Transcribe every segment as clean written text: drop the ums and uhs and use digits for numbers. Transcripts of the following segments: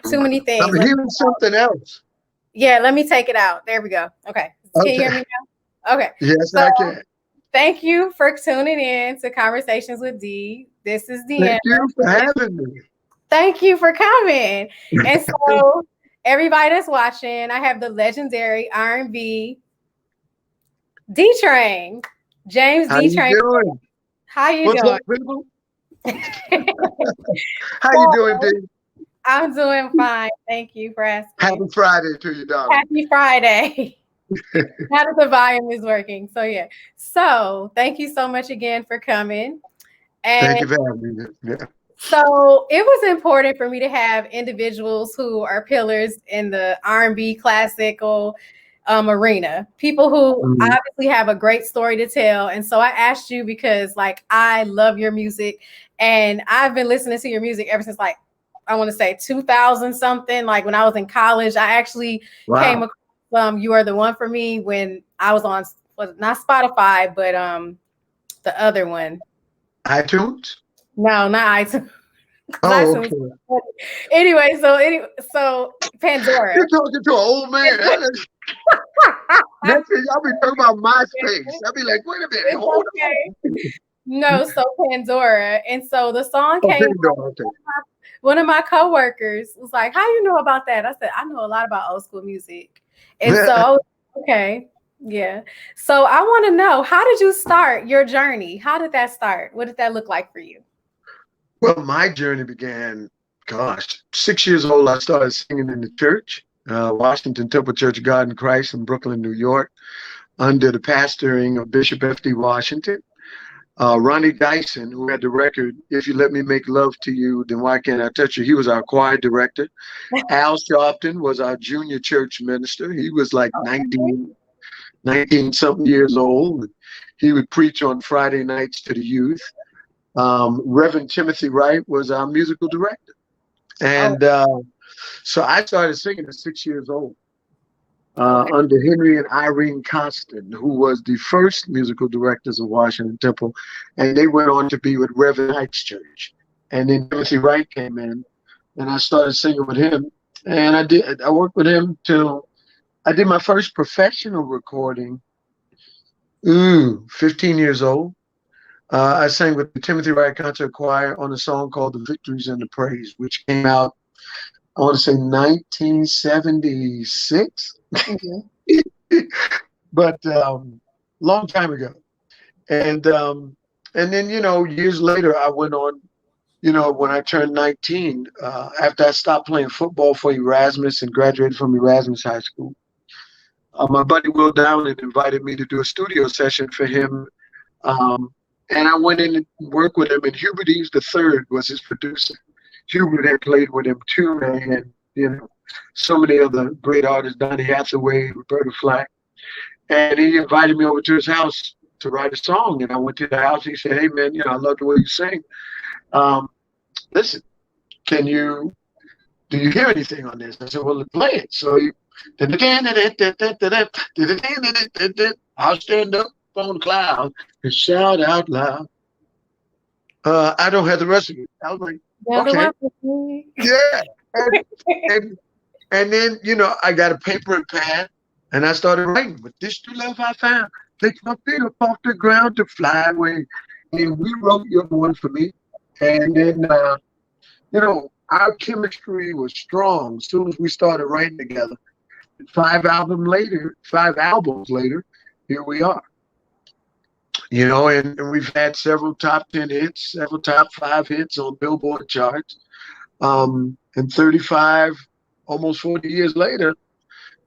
too many things. I'm hearing something else. Yeah, let me take it out. There we go. Okay. Can you hear me now? Okay. Yes, So I can. thank you for tuning in to Conversations with D. This is Deanna. Thank you for having me. Thank you for coming. And so everybody that's watching, I have the legendary R&B D-Train, James How you D-Train. doing? How you What's doing? up, people? How you doing, Dee? I'm doing fine. Thank you for asking. Happy Friday to you, darling. Happy Friday. Now that the volume is working. So yeah. So thank you so much again for coming. And Thank you for having me. Yeah. so it was important for me to have individuals who are pillars in the R&B classical arena, people who Mhm. obviously have a great story to tell. And so I asked you because like I love your music and I've been listening to your music ever since like I want to say 2000 something. Like when I was in college, I actually came Wow. across You Are the One for Me when I was on not Spotify, but the other one. iTunes? No, not iTunes. Oh, iTunes. okay. Anyway, so Pandora. You're talking to an old man. Next thing y'all be talking about MySpace. I'll be like, wait a minute, It's hold okay. on. No, so Pandora. And so the song Oh, came Pandora, okay. one of my coworkers was like, how you know about that? I said, I know a lot about old school music. And so, okay. Yeah. So I want to know, how did you start your journey? How did that start? What did that look like for you? Well, my journey began, gosh, 6 years old. I started singing in the church, Washington Temple Church of God in Christ in Brooklyn, New York, under the pastoring of Bishop F.D. Washington. Ronnie Dyson, who had the record, If You Let Me Make Love to You, Then Why Can't I Touch You? He was our choir director. Al Sharpton was our junior church minister. He was like 19 something years old. He would preach on Friday nights to the youth. Reverend Timothy Wright was our musical director. Oh, And so I started singing at 6 years old okay. under Henry and Irene Constant, who was the first musical directors of Washington Temple. And they went on to be with Reverend Heights Church. And then Timothy Wright came in, and I started singing with him. And I worked with him till I did my first professional recording, 15 years old. I sang with the Timothy Wright Concert Choir on a song called The Victories and the Praise, which came out, I want to say 1976, but long time ago. And then, years later, I went on, when I turned 19, after I stopped playing football for Erasmus and graduated from Erasmus High School, my buddy Will Dowling invited me to do a studio session for him. Um, and I went in and worked with him, and Hubert Eves III was his producer. Hubert had played with him too, and so many other great artists, Donny Hathaway, Roberta Flack. And he invited me over to his house to write a song. And I went to the house. He said, "Hey man, I love the way you sing. Um, listen, do you hear anything on this?" I said, "Well, play it." So I'll stand up on the cloud and shout out loud. I don't have the rest of it. I was like, okay, yeah. And, and and then I got a paper and pad, and I started writing. With this true love I found, takes my feet up off the ground to fly away. And we wrote You're the One for Me. And then our chemistry was strong as soon as we started writing together. 5 albums later, here we are. And we've had several top 10 hits, several top 5 hits on Billboard charts. And 35, almost 40 years later,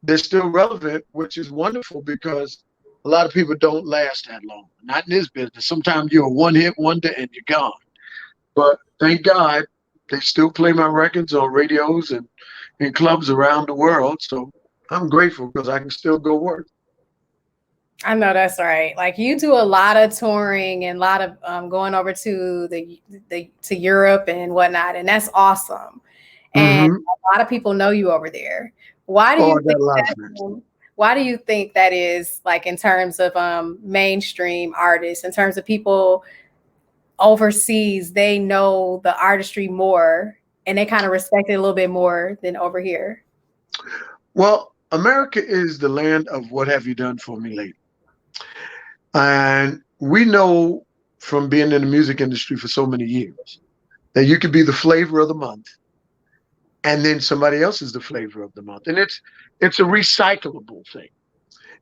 they're still relevant, which is wonderful because a lot of people don't last that long. Not in this business. Sometimes you're a one-hit wonder and you're gone. But thank God they still play my records on radios and in clubs around the world. So I'm grateful because I can still go work. I know that's right. Like you do a lot of touring and a lot of going over to to Europe and whatnot, and that's awesome. And a lot of people know you over there. Why do you think that? Why do you think that is? Like in terms of mainstream artists, in terms of people overseas, they know the artistry more and they kind of respect it a little bit more than over here? Well, America is the land of what have you done for me lately? And we know from being in the music industry for so many years that you could be the flavor of the month and then somebody else is the flavor of the month. And it's a recyclable thing.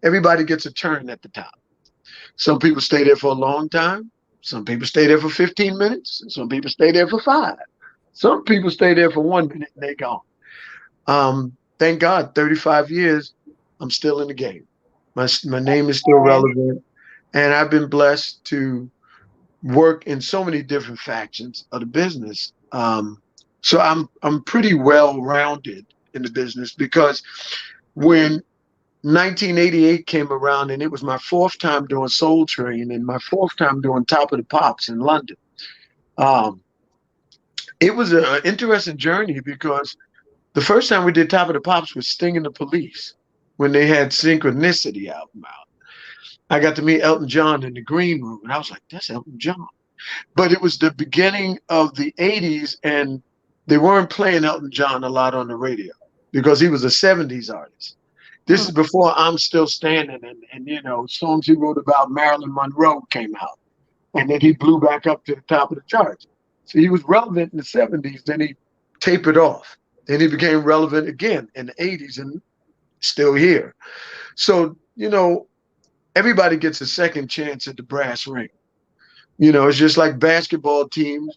Everybody gets a turn at the top. Some people stay there for a long time. Some people stay there for 15 minutes. Some people stay there for 5. Some people stay there for 1 minute and they're gone. Thank God, 35 years, I'm still in the game. My name is still relevant. And I've been blessed to work in so many different factions of the business. So I'm pretty well-rounded in the business, because when 1988 came around and it was my 4th time doing Soul Train and my 4th time doing Top of the Pops in London, it was an interesting journey, because the first time we did Top of the Pops was Sting and the Police when they had Synchronicity album out. I got to meet Elton John in the green room, and I was like, that's Elton John. But it was the beginning of the 80s, and they weren't playing Elton John a lot on the radio because he was a 70s artist. This is before I'm Still Standing, and you know, songs he wrote about Marilyn Monroe came out, and then he blew back up to the top of the charts. So he was relevant in the 70s, then he tapered off. Then he became relevant again in the 80s and still here. So, you know, everybody gets a second chance at the brass ring. You know, it's just like basketball teams.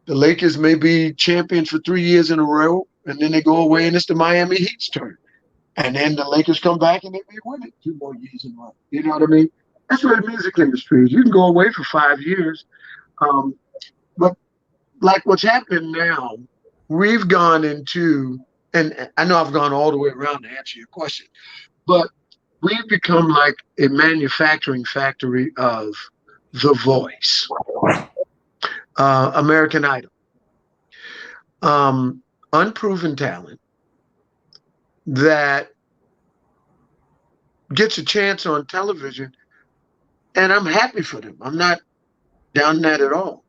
The Lakers may be champions for 3 years in a row, and then they go away, and it's the Miami Heat's turn. And then the Lakers come back, and they may win it 2 more years in a row. You know what I mean? That's what the music industry is. You can go away for 5 years. But like what's happening now, we've gone into, and I know I've gone all the way around to answer your question, but we've become like a manufacturing factory of The Voice, American Idol, unproven talent that gets a chance on television, and I'm happy for them. I'm not down that at all.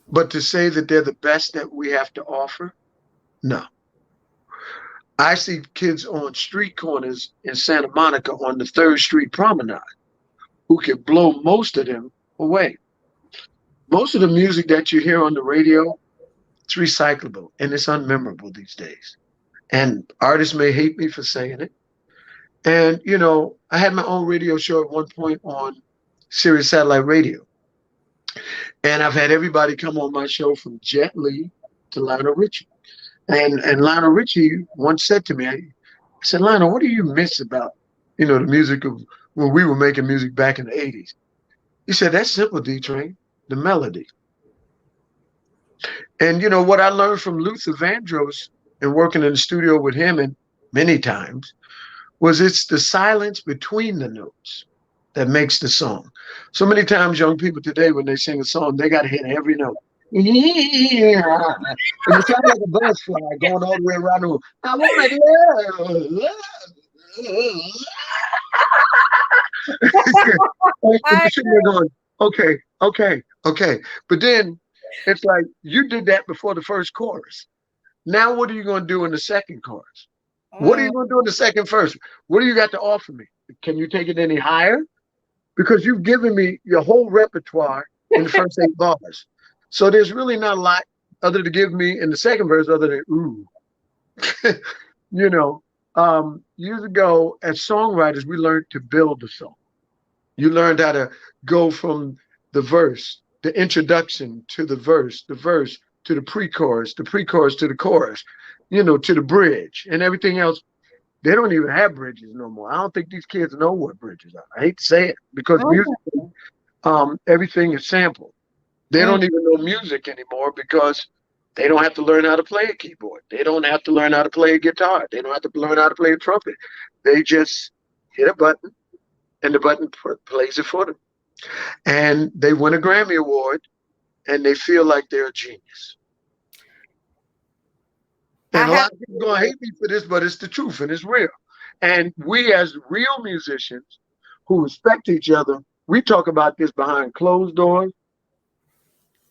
But to say that they're the best that we have to offer, no. I see kids on street corners in Santa Monica on the 3rd Street Promenade who can blow most of them away. Most of the music that you hear on the radio, it's recyclable and it's unmemorable these days. And artists may hate me for saying it. And, you know, I had my own radio show at one point on Sirius Satellite Radio. And I've had everybody come on my show from Jet Li to Lionel Richie. And Lionel Richie once said to me, I said, Lionel, what do you miss about, you know, the music of when we were making music back in the 80s? He said, that's simple, D-Train, the melody. And, you know, what I learned from Luther Vandross and working in the studio with him and many times was it's the silence between the notes that makes the song. So many times young people today, when they sing a song, they got to hit every note. And it sounds like a butterfly going all the way around the room. I want love. And you're going, okay. But then it's like you did that before the first chorus. Now what are you going to do in the second chorus? What are you going to do in the second verse? What do you got to offer me? Can you take it any higher? Because you've given me your whole repertoire in the first 8 bars. So there's really not a lot other to give me in the second verse other than ooh. You know, years ago as songwriters, we learned to build a song. You learned how to go from the verse, the introduction to the verse to the pre-chorus to the chorus, you know, to the bridge and everything else. They don't even have bridges no more. I don't think these kids know what bridges are. I hate to say it because music, everything is sampled. They don't even know music anymore because they don't have to learn how to play a keyboard. They don't have to learn how to play a guitar. They don't have to learn how to play a trumpet. They just hit a button and the button plays it for them. And they win a Grammy Award and they feel like they're a genius. And a lot of people are going to hate me for this, but it's the truth and it's real. And we as real musicians who respect each other, we talk about this behind closed doors,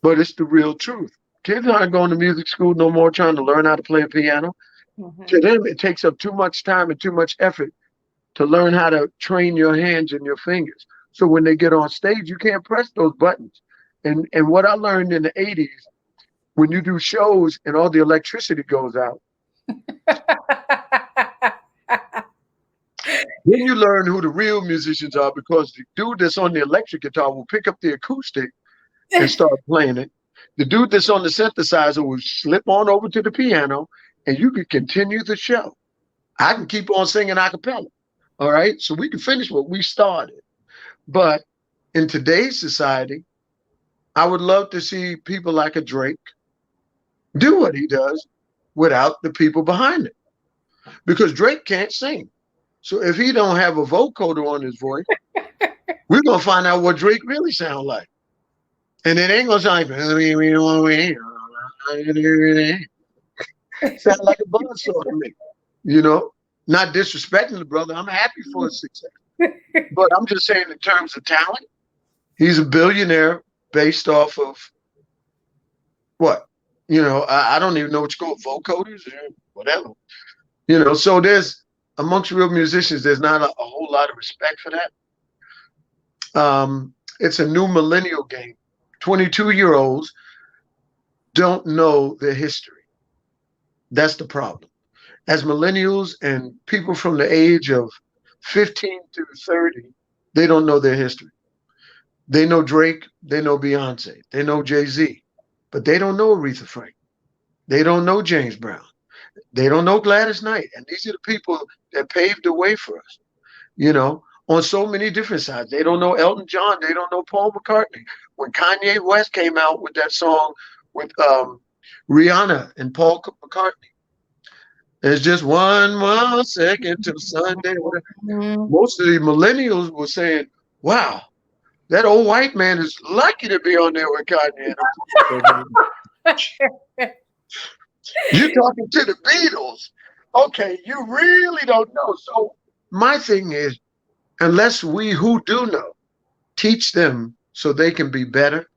but it's the real truth. Kids aren't going to music school no more trying to learn how to play a piano. To them, it takes up too much time and too much effort to learn how to train your hands and your fingers. So when they get on stage, you can't press those buttons. And what I learned in the 80's, when you do shows and all the electricity goes out, then you learn who the real musicians are, because the dude that's on the electric guitar will pick up the acoustic and start playing it. The dude that's on the synthesizer will slip on over to the piano, and you can continue the show. I can keep on singing a cappella. All right. So we can finish what we started. But in today's society, I would love to see people like a Drake do what he does without the people behind it, because Drake can't sing. So if he don't have a vocoder on his voice, we're going to find out what Drake really sounds like. And it ain't going to sound like, sound like a buzzsaw to me, you know? Not disrespecting the brother. I'm happy for his success. But I'm just saying, in terms of talent, he's a billionaire based off of what? You know, I don't even know what you call it, vocoders or whatever. You know, so there's, amongst real musicians, there's not a whole lot of respect for that. It's a new millennial game. 22-year-olds don't know their history. That's the problem. As millennials and people from the age of 15 to 30, they don't know their history. They know Drake, they know Beyonce, they know Jay-Z, but they don't know Aretha Franklin. They don't know James Brown. They don't know Gladys Knight. And these are the people that paved the way for us, you know, on so many different sides. They don't know Elton John. They don't know Paul McCartney. When Kanye West came out with that song with Rihanna and Paul McCartney, there's just one more second till Sunday. Most of the millennials were saying, wow, that old white man is lucky to be on there with Kanye. You're talking to the Beatles. Okay, you really don't know. So my thing is, unless we who do know teach them so they can be better,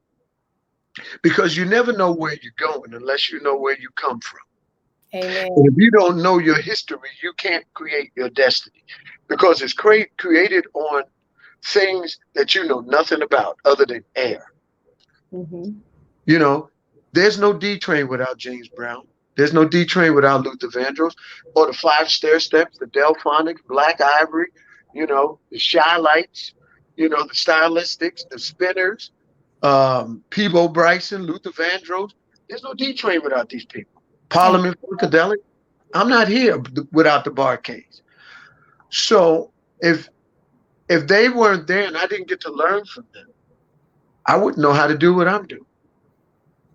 because you never know where you're going unless you know where you come from. Amen. And if you don't know your history, you can't create your destiny, because it's created on things that you know nothing about other than air. You know, there's no D Train without James Brown. There's no D Train without Luther Vandross, or the 5 Stair Steps, the Delphonics, Black Ivory, you know, the Shy Lights, you know, the Stylistics, the Spinners, Peebo Bryson, Luther Vandross. There's no D Train without these people. Parliament Funkadelic. I'm not here without the Bar-Kays. So if they weren't there and I didn't get to learn from them, I wouldn't know how to do what I'm doing,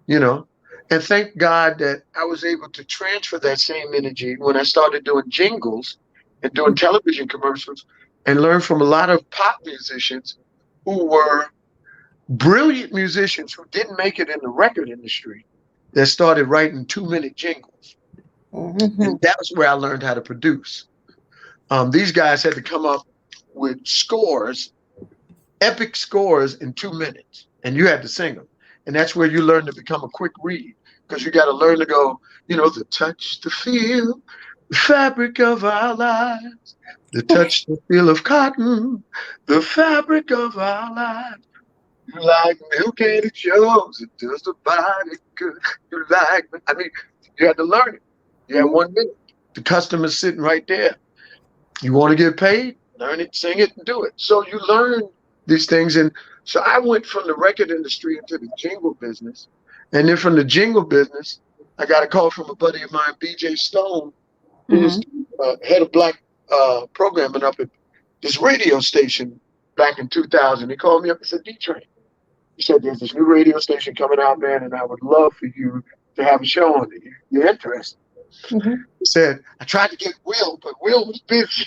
you know. And thank God that I was able to transfer that same energy when I started doing jingles and doing television commercials, and learn from a lot of pop musicians who were brilliant musicians who didn't make it in the record industry, that started writing 2-minute jingles. And that was where I learned how to produce. These guys had to come up with scores, epic scores, in 2 minutes, and you had to sing them. And that's where you learn to become a quick read, because you got to learn to go, you know, the touch, the feel, the fabric of our lives, the touch, the feel of cotton, the fabric of our lives. You like milk and it shows, it does the body good. You like, I mean, you had to learn it. You had 1 minute. The customer's sitting right there. You want to get paid? Learn it, sing it, and do it. So you learn these things. And so I went from the record industry into the jingle business. And then from the jingle business, I got a call from a buddy of mine, BJ Stone, who was head of black programming up at this radio station back in 2000. He called me up and said, D-Train. He said, there's this new radio station coming out, man, and I would love for you to have a show on it. You're interested? He said, I tried to get Will, but Will was busy.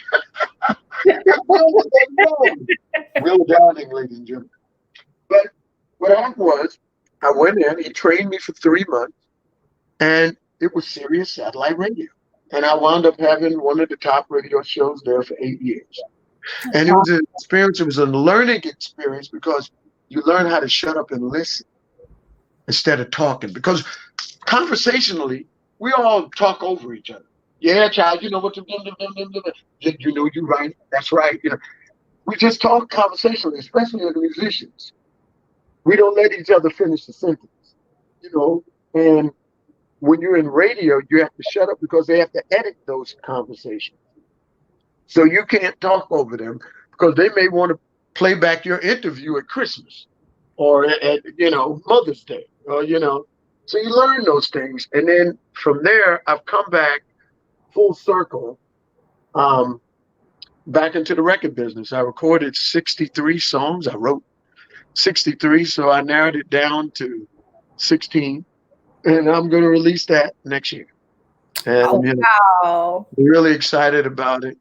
Will Downing, ladies and gentlemen. But what happened was, I went in, he trained me for 3 months, and it was Sirius Satellite Radio. And I wound up having one of the top radio shows there for 8 years. And it was an experience, it was a learning experience, because you learn how to shut up and listen instead of talking. Because conversationally, we all talk over each other. Yeah, child, you know what to do. You know you're right. That's right. You know, we just talk conversationally, especially as musicians. We don't let each other finish the sentence, you know. And when you're in radio, you have to shut up because they have to edit those conversations. So you can't talk over them because they may want to play back your interview at Christmas or at Mother's Day, or so you learn those things. And then from there I've come back full circle, um back into the record business. I recorded 63 songs. I wrote 63, so I narrowed it down to 16, and I'm going to release that next year. And Oh, wow. I'm really excited about it.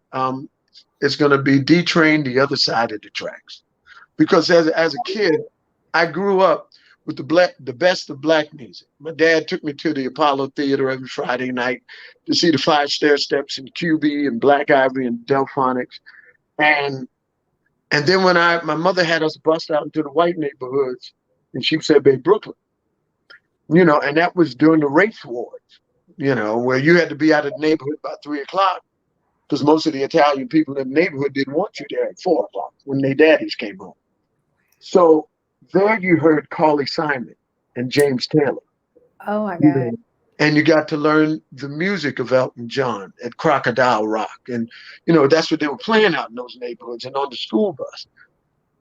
It's going to be D-Train, the other side of the tracks, because as a kid, I grew up with the best of black music. My dad took me to the Apollo Theater every Friday night to see the Five Stair Steps and QB and Black Ivory and Delphonics. And then when my mother had us bust out into the white neighborhoods, and she said, "Babe, Brooklyn," and that was during the race wars, where you had to be out of the neighborhood by 3 o'clock because most of the Italian people in the neighborhood didn't want you there at 4 o'clock when their daddies came home. So there you heard Carly Simon and James Taylor. Oh my God. And you got to learn the music of Elton John at Crocodile Rock. And, that's what they were playing out in those neighborhoods and on the school bus.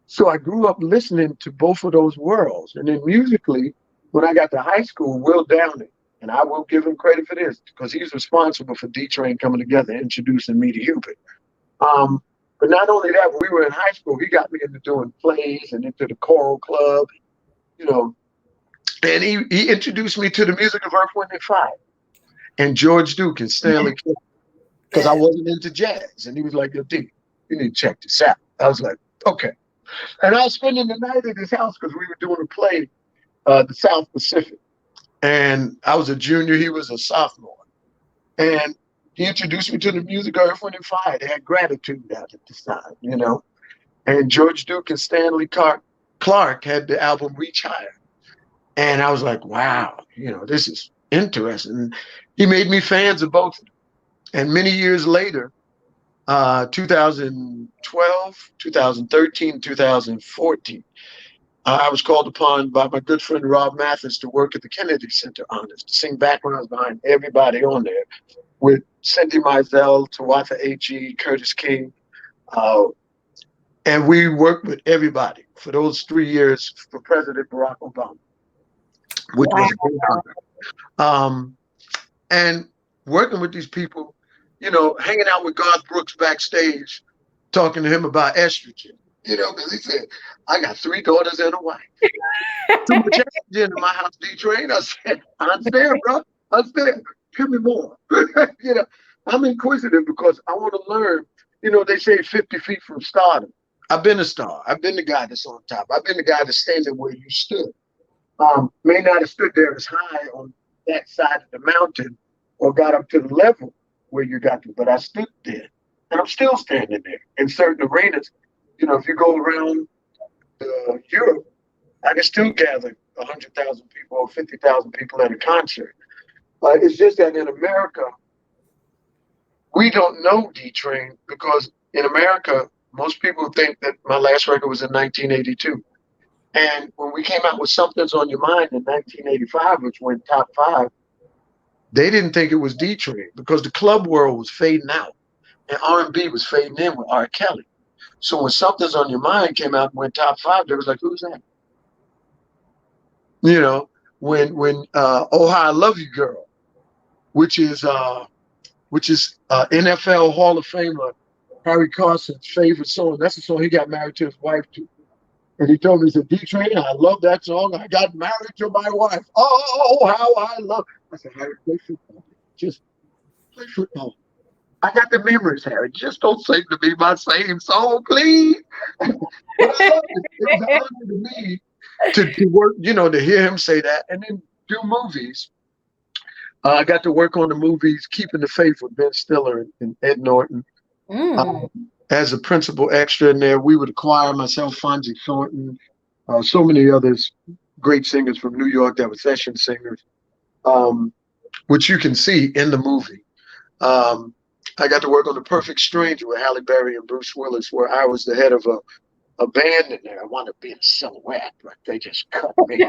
So I grew up listening to both of those worlds. And then musically, when I got to high school, Will Downing, and I will give him credit for this because he's responsible for D-Train coming together, introducing me to Hubert. But not only that, when we were in high school, he got me into doing plays and into the choral club, and he introduced me to the music of Earth, Wind and Fire and George Duke and Stanley Clarke, because I wasn't into jazz. And he was like, "Yo, D, you need to check this out." I was like, "Okay." And I was spending the night at his house because we were doing a play, the South Pacific. And I was a junior, he was a sophomore. And he introduced me to the music of Earth, Wind and Fire. They had Gratitude out at this time, And George Duke and Stanley Clarke had the album Reach Higher. And I was like, wow, this is interesting. And he made me fans of both of them. And many years later, 2012, 2013, 2014, I was called upon by my good friend Rob Mathis to work at the Kennedy Center Honors, to sing backgrounds behind everybody on there with Cindy Mizell, Tawatha H.E., Curtis King. And we worked with everybody for those 3 years for President Barack Obama, which was a great honor. And working with these people, hanging out with Garth Brooks backstage, talking to him about estrogen, because he said, "I got 3 daughters and a wife. Too much estrogen in my house, D-Train." I said, "I understand, bro. I understand. Give me more." I'm inquisitive because I want to learn. They say 50 feet from stardom. I've been a star. I've been the guy that's on top. I've been the guy that's standing where you stood. May not have stood there as high on that side of the mountain or got up to the level where you got to, but I stood there. And I'm still standing there in certain arenas. If you go around Europe, I can still gather 100,000 people or 50,000 people at a concert. It's just that in America, we don't know D-Train because in America, most people think that my last record was in 1982. And when we came out with Something's on Your Mind in 1985, which went top 5, they didn't think it was D-Train because the club world was fading out and R&B was fading in with R. Kelly. So when Something's on Your Mind came out and went top 5, they was like, "Who's that?" When Oh How I Love You Girl, which is NFL Hall of Famer Harry Carson's favorite song. That's the song he got married to his wife to. And he told me, he said, "D-Train, I love that song. I got married to my wife. Oh, how I love." I said, "Harry, play football. Just play football. I got the memories, Harry. Just don't sing to me my same song, please." But I loved it. It was an honor to me to work, to hear him say that and then do movies. I got to work on the movies Keeping the Faith with Ben Stiller and Ed Norton. As a principal extra in there, we would acquire myself, Fonzie Thornton, so many others, great singers from New York that were session singers. which you can see in the movie. I got to work on The Perfect Stranger with Halle Berry and Bruce Willis, where I was the head of a band in there. I wanted to be in a silhouette, but they just cut me.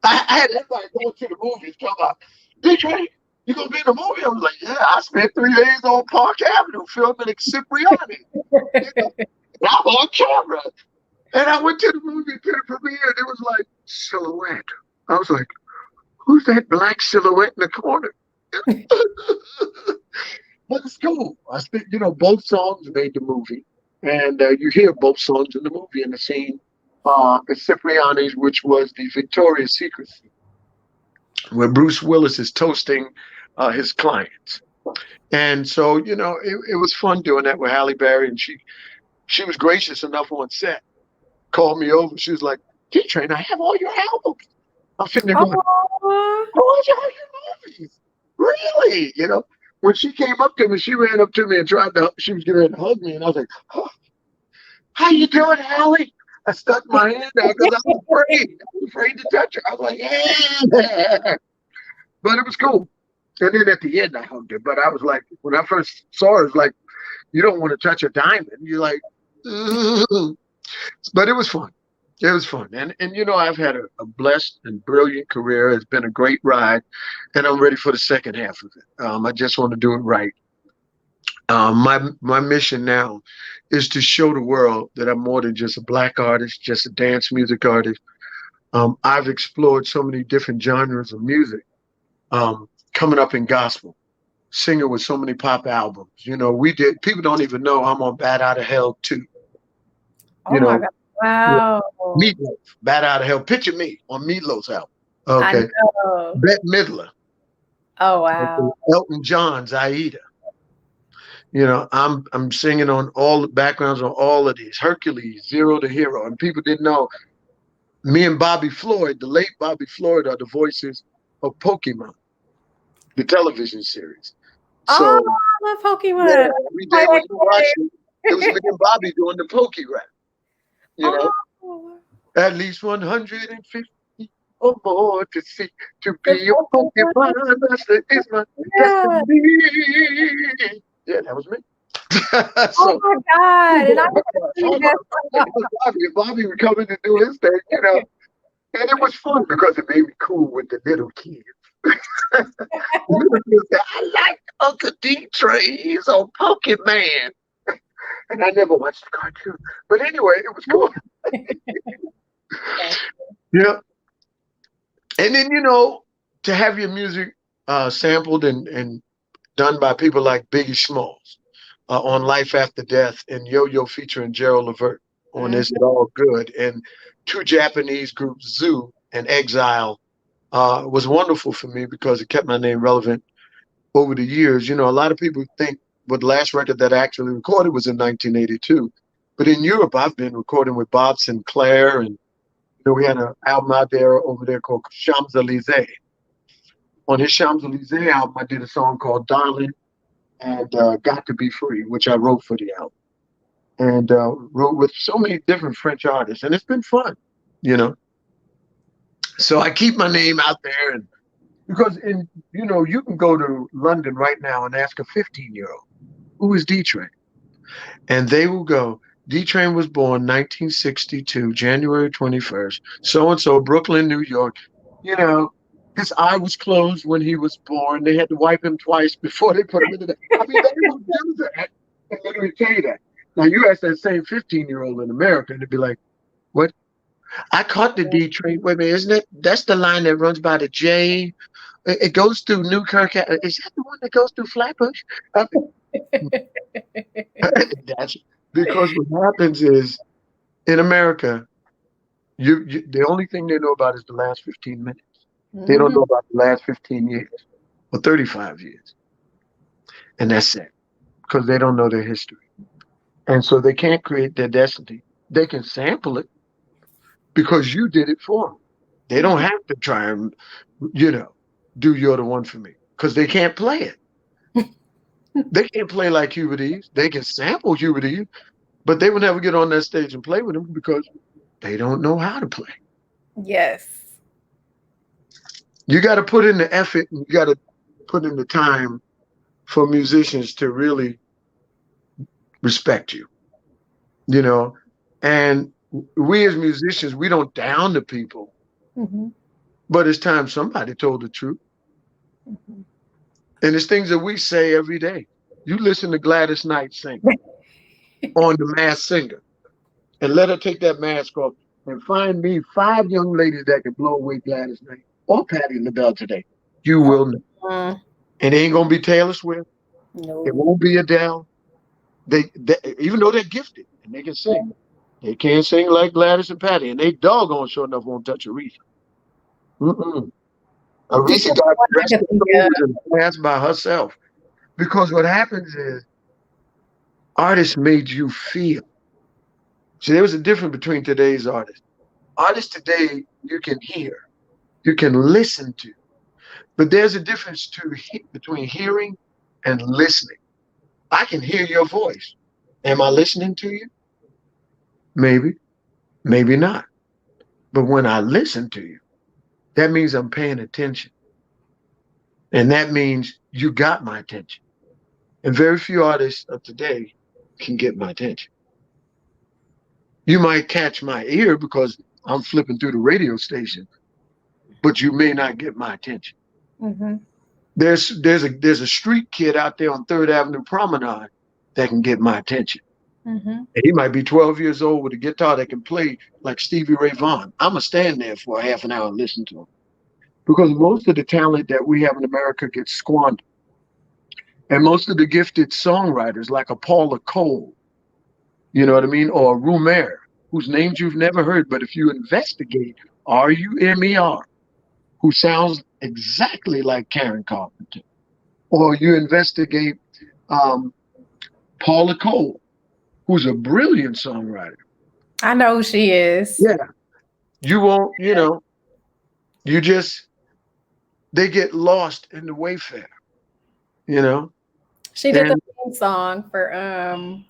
I had everybody going to the movies talking about, DJ, you gonna be in the movie? I was like, yeah, I spent 3 days on Park Avenue filming Cipriani. You know, I'm on camera. And I went to the movie to the premiere, and it was like, silhouette. I was like, who's that black silhouette in the corner? But it's cool. I think, both songs made the movie. And you hear both songs in the movie in the scene. It's Cipriani's, which was the Victoria's Secret scene, where Bruce Willis is toasting his clients. And so, it was fun doing that with Halle Berry. And she was gracious enough on set, called me over. She was like, D-Train, I have all your albums. I'm sitting there going, all your movies. Really? When she came up to me, she ran up to me and she was getting ready to hug me. And I was like, oh, how you doing, Hallie? I stuck my hand out because I was afraid. I was afraid to touch her. I was like, yeah. But it was cool. And then at the end, I hugged her. But I was like, when I first saw her, it was like, you don't want to touch a diamond. You're like, ugh. But it was fun. It was fun. And I've had a blessed and brilliant career. It's been a great ride. And I'm ready for the second half of it. I just want to do it right. My mission now is to show the world that I'm more than just a black artist, just a dance music artist. I've explored so many different genres of music, coming up in gospel, singing with so many pop albums. People don't even know I'm on Bat Out of Hell 2. Oh my God. Wow. Meatloaf, Bat Out of Hell. Picture me on Meatloaf's album. Okay. Bette Midler. Oh, wow. Okay. Elton John's Aida. I'm singing on all the backgrounds on all of these. Hercules, Zero to Hero. And people didn't know, me and Bobby Floyd, the late Bobby Floyd, are the voices of Pokemon, the television series. So, I love Pokemon. Yeah, every day when you watch it was me and Bobby doing the Poke Rap. At least 150 or more to see, to be a Pokemon master is my destiny. Yeah, that was me. Oh my God. And Bobby would come in and do his thing, and it was fun because it made me cool with the little kids. I like Uncle D-Train, he's on Pokemon. And I never watched the cartoon. But anyway, it was cool. Yeah. And then, to have your music sampled and done by people like Biggie Smalls on Life After Death, and Yo-Yo featuring Gerald Levert on Is It All Good, and 2 Japanese groups, Zoo and Exile, was wonderful for me because it kept my name relevant over the years. A lot of people think the last record that I actually recorded was in 1982. But in Europe, I've been recording with Bob Sinclair, and we had an album out there over there called Champs-Élysées. On his Champs-Élysées album, I did a song called Darling and Got to Be Free, which I wrote for the album. And wrote with so many different French artists. And it's been fun, So I keep my name out there. And because, you can go to London right now and ask a 15-year-old, who is D-Train? And they will go, D-Train was born 1962, January 21st, so-and-so, Brooklyn, New York. His eye was closed when he was born. They had to wipe him twice before they put him into that. I mean, they will do that. And let me tell you that. Now, you ask that same 15-year-old in America, and they'd be like, what? I caught the D-Train. Wait a minute, isn't it? That's the line that runs by the J. It goes through Newkirk. Is that the one that goes through Flatbush? That's because what happens is, in America, the only thing they know about is the last 15 minutes. They don't know about the last 15 years or 35 years. And that's it, because they don't know their history. And so they can't create their destiny. They can sample it because you did it for them. They don't have to try and, do You're the One for Me, because they can't play it. They can't play like Hubert Eves. They can sample Hubert Eves, but they will never get on that stage and play with him because they don't know how to play. Yes. You got to put in the effort and you got to put in the time for musicians to really respect you, you know. And we as musicians, we don't down the people, but it's time somebody told the truth. And it's things that we say every day. You listen to Gladys Knight sing on The Masked Singer and let her take that mask off and find me 5 young ladies that can blow away Gladys Knight or Patti LaBelle today. You will know. And it ain't going to be Taylor Swift. No. It won't be Adele. They even though they're gifted and they can sing, they can't sing like Gladys and Patti, and they doggone sure enough won't touch Aretha. Aretha got rest of the in class by herself. Because what happens is artists made you feel. See, there was a difference between today's artists. Artists today, you can hear, you can listen to, but there's a difference between hearing and listening. I can hear your voice. Am I listening to you? Maybe, maybe not. But when I listen to you, that means I'm paying attention. And that means you got my attention. And very few artists of today can get my attention. You might catch my ear because I'm flipping through the radio station, but you may not get my attention. There's a street kid out there on 3rd Avenue Promenade that can get my attention. And he might be 12 years old with a guitar that can play like Stevie Ray Vaughan. I'm going to stand there for a half an hour and listen to him. Because most of the talent that we have in America gets squandered. And most of the gifted songwriters like a Paula Cole, you know what I mean? Or a Rumer, whose names you've never heard, but if you investigate Rumer, who sounds exactly like Karen Carpenter, or you investigate Paula Cole, who's a brilliant songwriter. I know who she is. Yeah. You won't, you know, they get lost in the wayfare, you know? She did the theme song for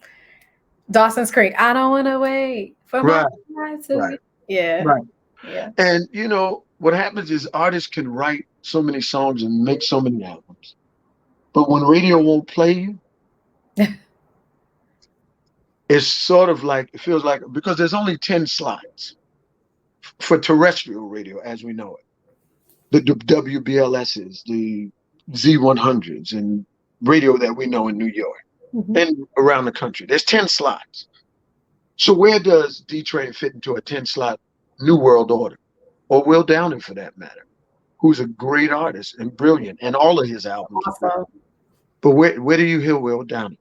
Dawson's Creek. I don't want to wait for my life to Yeah. Right. Yeah. And, you know, what happens is artists can write so many songs and make so many albums. But when radio won't play you, it's sort of like, it feels like, because there's only 10 slots for terrestrial radio as we know it. The WBLSs, the Z100s, and radio that we know in New York and around the country. There's 10 slots. So where does D-Train fit into a 10-slot New World Order? Or Will Downing, for that matter, who's a great artist and brilliant, and all of his albums are brilliant. But where do you hear Will Downing?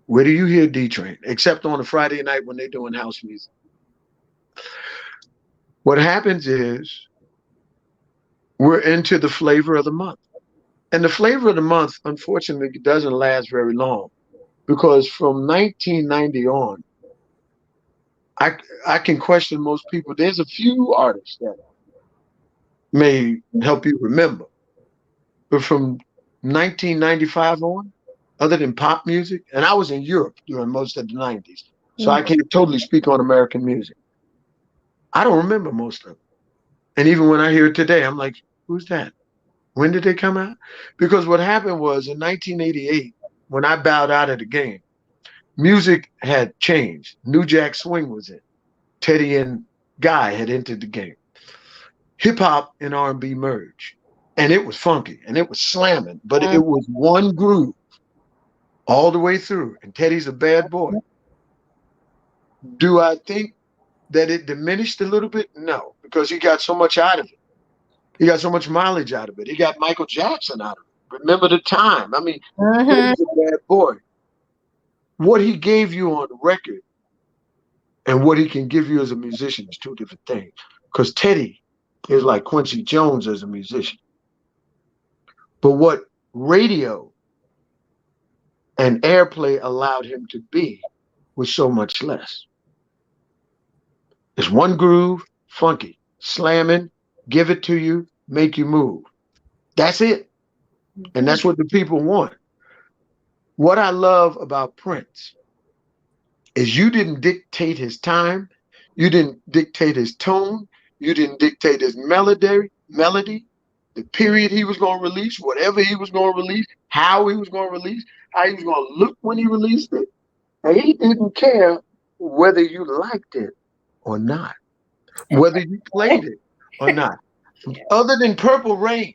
Where do you hear D-Train? Except on a Friday night when they're doing house music. What happens is we're into the flavor of the month. And the flavor of the month, unfortunately, doesn't last very long, because from 1990 on, I can question most people. There's a few artists that may help you remember. But from 1995 on, other than pop music, and I was in Europe during most of the 90s, so I can't totally speak on American music. I don't remember most of them. And even when I hear it today, I'm like, who's that? When did they come out? Because what happened was in 1988, when I bowed out of the game, music had changed. New Jack Swing was in. Teddy and Guy had entered the game. Hip hop and R&B merged. And it was funky and it was slamming, but it was one groove all the way through. And Teddy's a bad boy. Do I think that it diminished a little bit? No, because he got so much out of it. He got so much mileage out of it. He got Michael Jackson out of it. Remember the Time. I mean, Teddy's a bad boy. What he gave you on record and what he can give you as a musician is two different things. Because Teddy is like Quincy Jones as a musician. But what radio and airplay allowed him to be was so much less. It's one groove, funky, slamming, give it to you, make you move. That's it. And that's what the people want. What I love about Prince is you didn't dictate his time. You didn't dictate his tone. You didn't dictate his melody, the period he was going to release, whatever he was going to release, how he was going to release, how he was going to look when he released it. And he didn't care whether you liked it or not, whether you played it or not. Other than Purple Rain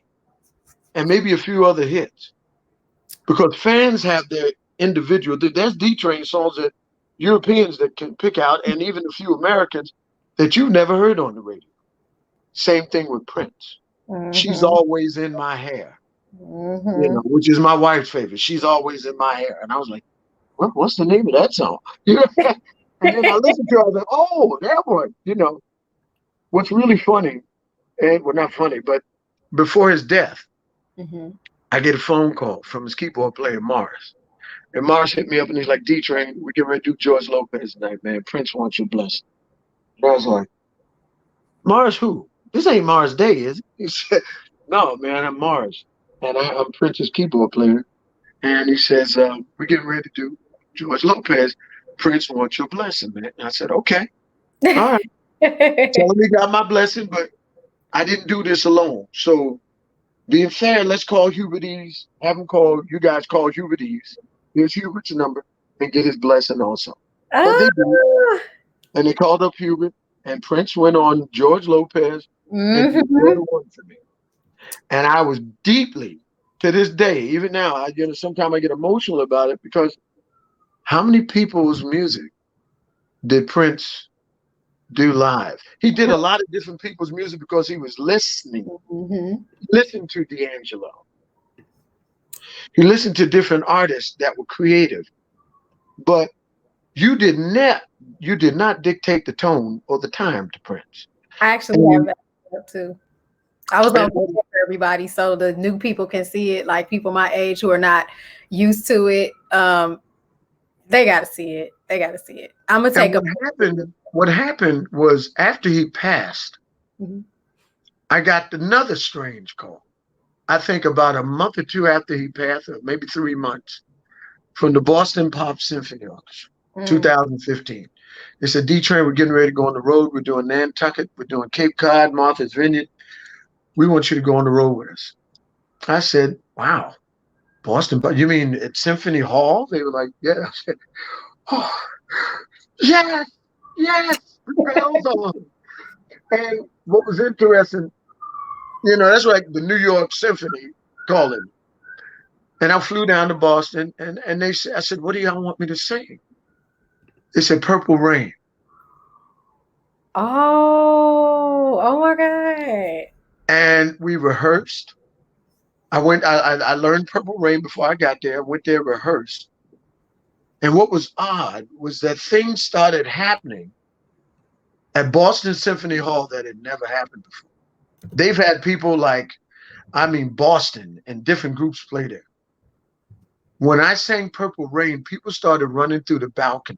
and maybe a few other hits, because fans have their individual. There's D-Train songs that Europeans that can pick out, and even a few Americans that you've never heard on the radio. Same thing with Prince. She's always in my hair, you know, which is my wife's favorite. She's always in my hair, and I was like, what's the name of that song? You know, and then I listened to it. I was like, oh, that one. You know, what's really funny, and well, not funny, but before his death, I get a phone call from his keyboard player, Mars. And Mars hit me up and he's like, D-Train, we get ready to do George Lopez tonight, man. Prince wants your blessing. And I was like, Mars who? This ain't Mars Day, is it? He said, no, man, I'm Mars. And I'm Prince's keyboard player. And he says, we're getting ready to do George Lopez. Prince wants your blessing, man. And I said, okay. All right. Tell him he got my blessing, but I didn't do this alone. So being fair, let's call Hubert Ease. Have him call, you guys call Hubert Ease. Here's Hubert's number and get his blessing also. But they did. And they called up Hubert, and Prince went on George Lopez and did the one for me. And I was deeply, to this day, even now, sometimes I get emotional about it, because how many people's music did Prince do live? He did a lot of different people's music because he was listening. Listen to D'Angelo. He listened to different artists that were creative, but you did not dictate the tone or the time to Prince. I actually have that too. I was going to for everybody so the new people can see it, like people my age who are not used to it. They got to see it. They got to see it. I'm going to take What happened was after he passed, I got another strange call. I think about a month or two after he passed, or maybe 3 months, from the Boston Pop Symphony Orchestra, 2015. They said, D-Train, we're getting ready to go on the road. We're doing Nantucket. We're doing Cape Cod, Martha's Vineyard. We want you to go on the road with us. I said, wow, Boston, but you mean at Symphony Hall? They were like, yeah. I said, oh, yes. Bells on. And what was interesting, that's like the New York Symphony calling. And I flew down to Boston, and they said, I said, what do y'all want me to sing? They said, Purple Rain. Oh my God. And we rehearsed. I learned Purple Rain before I got there. I went there, rehearsed. And what was odd was that things started happening at Boston Symphony Hall that had never happened before. They've had people Boston and different groups play there. When I sang Purple Rain, people started running through the balcony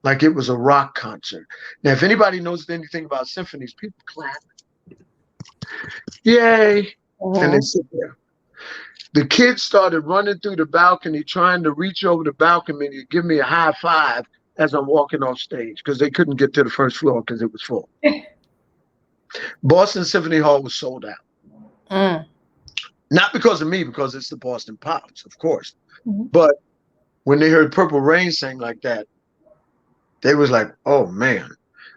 like it was a rock concert. Now, if anybody knows anything about symphonies, people clap. Yay. And they sit there. The kids started running through the balcony, trying to reach over the balcony to give me a high five as I'm walking off stage, because they couldn't get to the first floor because it was full. Boston Symphony Hall was sold out. Not because of me, because it's the Boston Pops, of course. But when they heard Purple Rain sing like that, they was like, oh, man.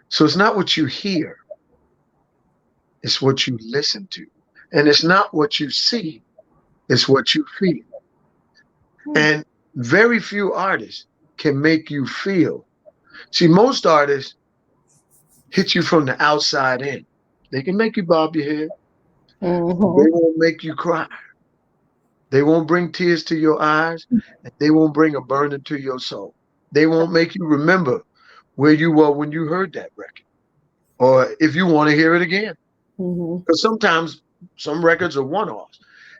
So it's not what you hear. It's what you listen to. And it's not what you see. It's what you feel. And very few artists can make you feel. See, most artists hit you from the outside in. They can make you bob your head. They won't make you cry. They won't bring tears to your eyes. And they won't bring a burden to your soul. They won't make you remember where you were when you heard that record, or if you want to hear it again. Because sometimes some records are one-offs.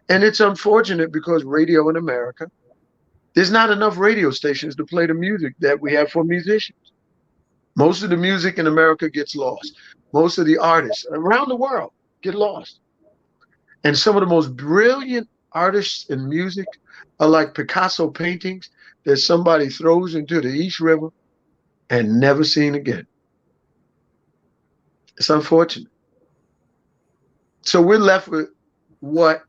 And it's unfortunate because radio in America, there's not enough radio stations to play the music that we have for musicians. Most of the music in America gets lost. Most of the artists around the world get lost. And some of the most brilliant artists in music are like Picasso paintings that somebody throws into the East River and never seen again. It's unfortunate. So we're left with what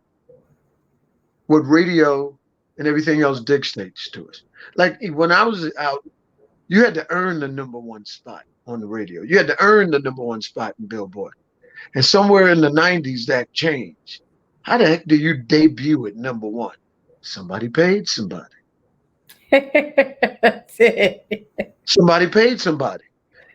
radio and everything else dictates to us. Like when I was out, you had to earn the #1 spot on the radio. You had to earn the #1 spot in Billboard. And somewhere in the 90s, that changed. How the heck do you debut at #1? Somebody paid somebody. That's it. Somebody paid somebody.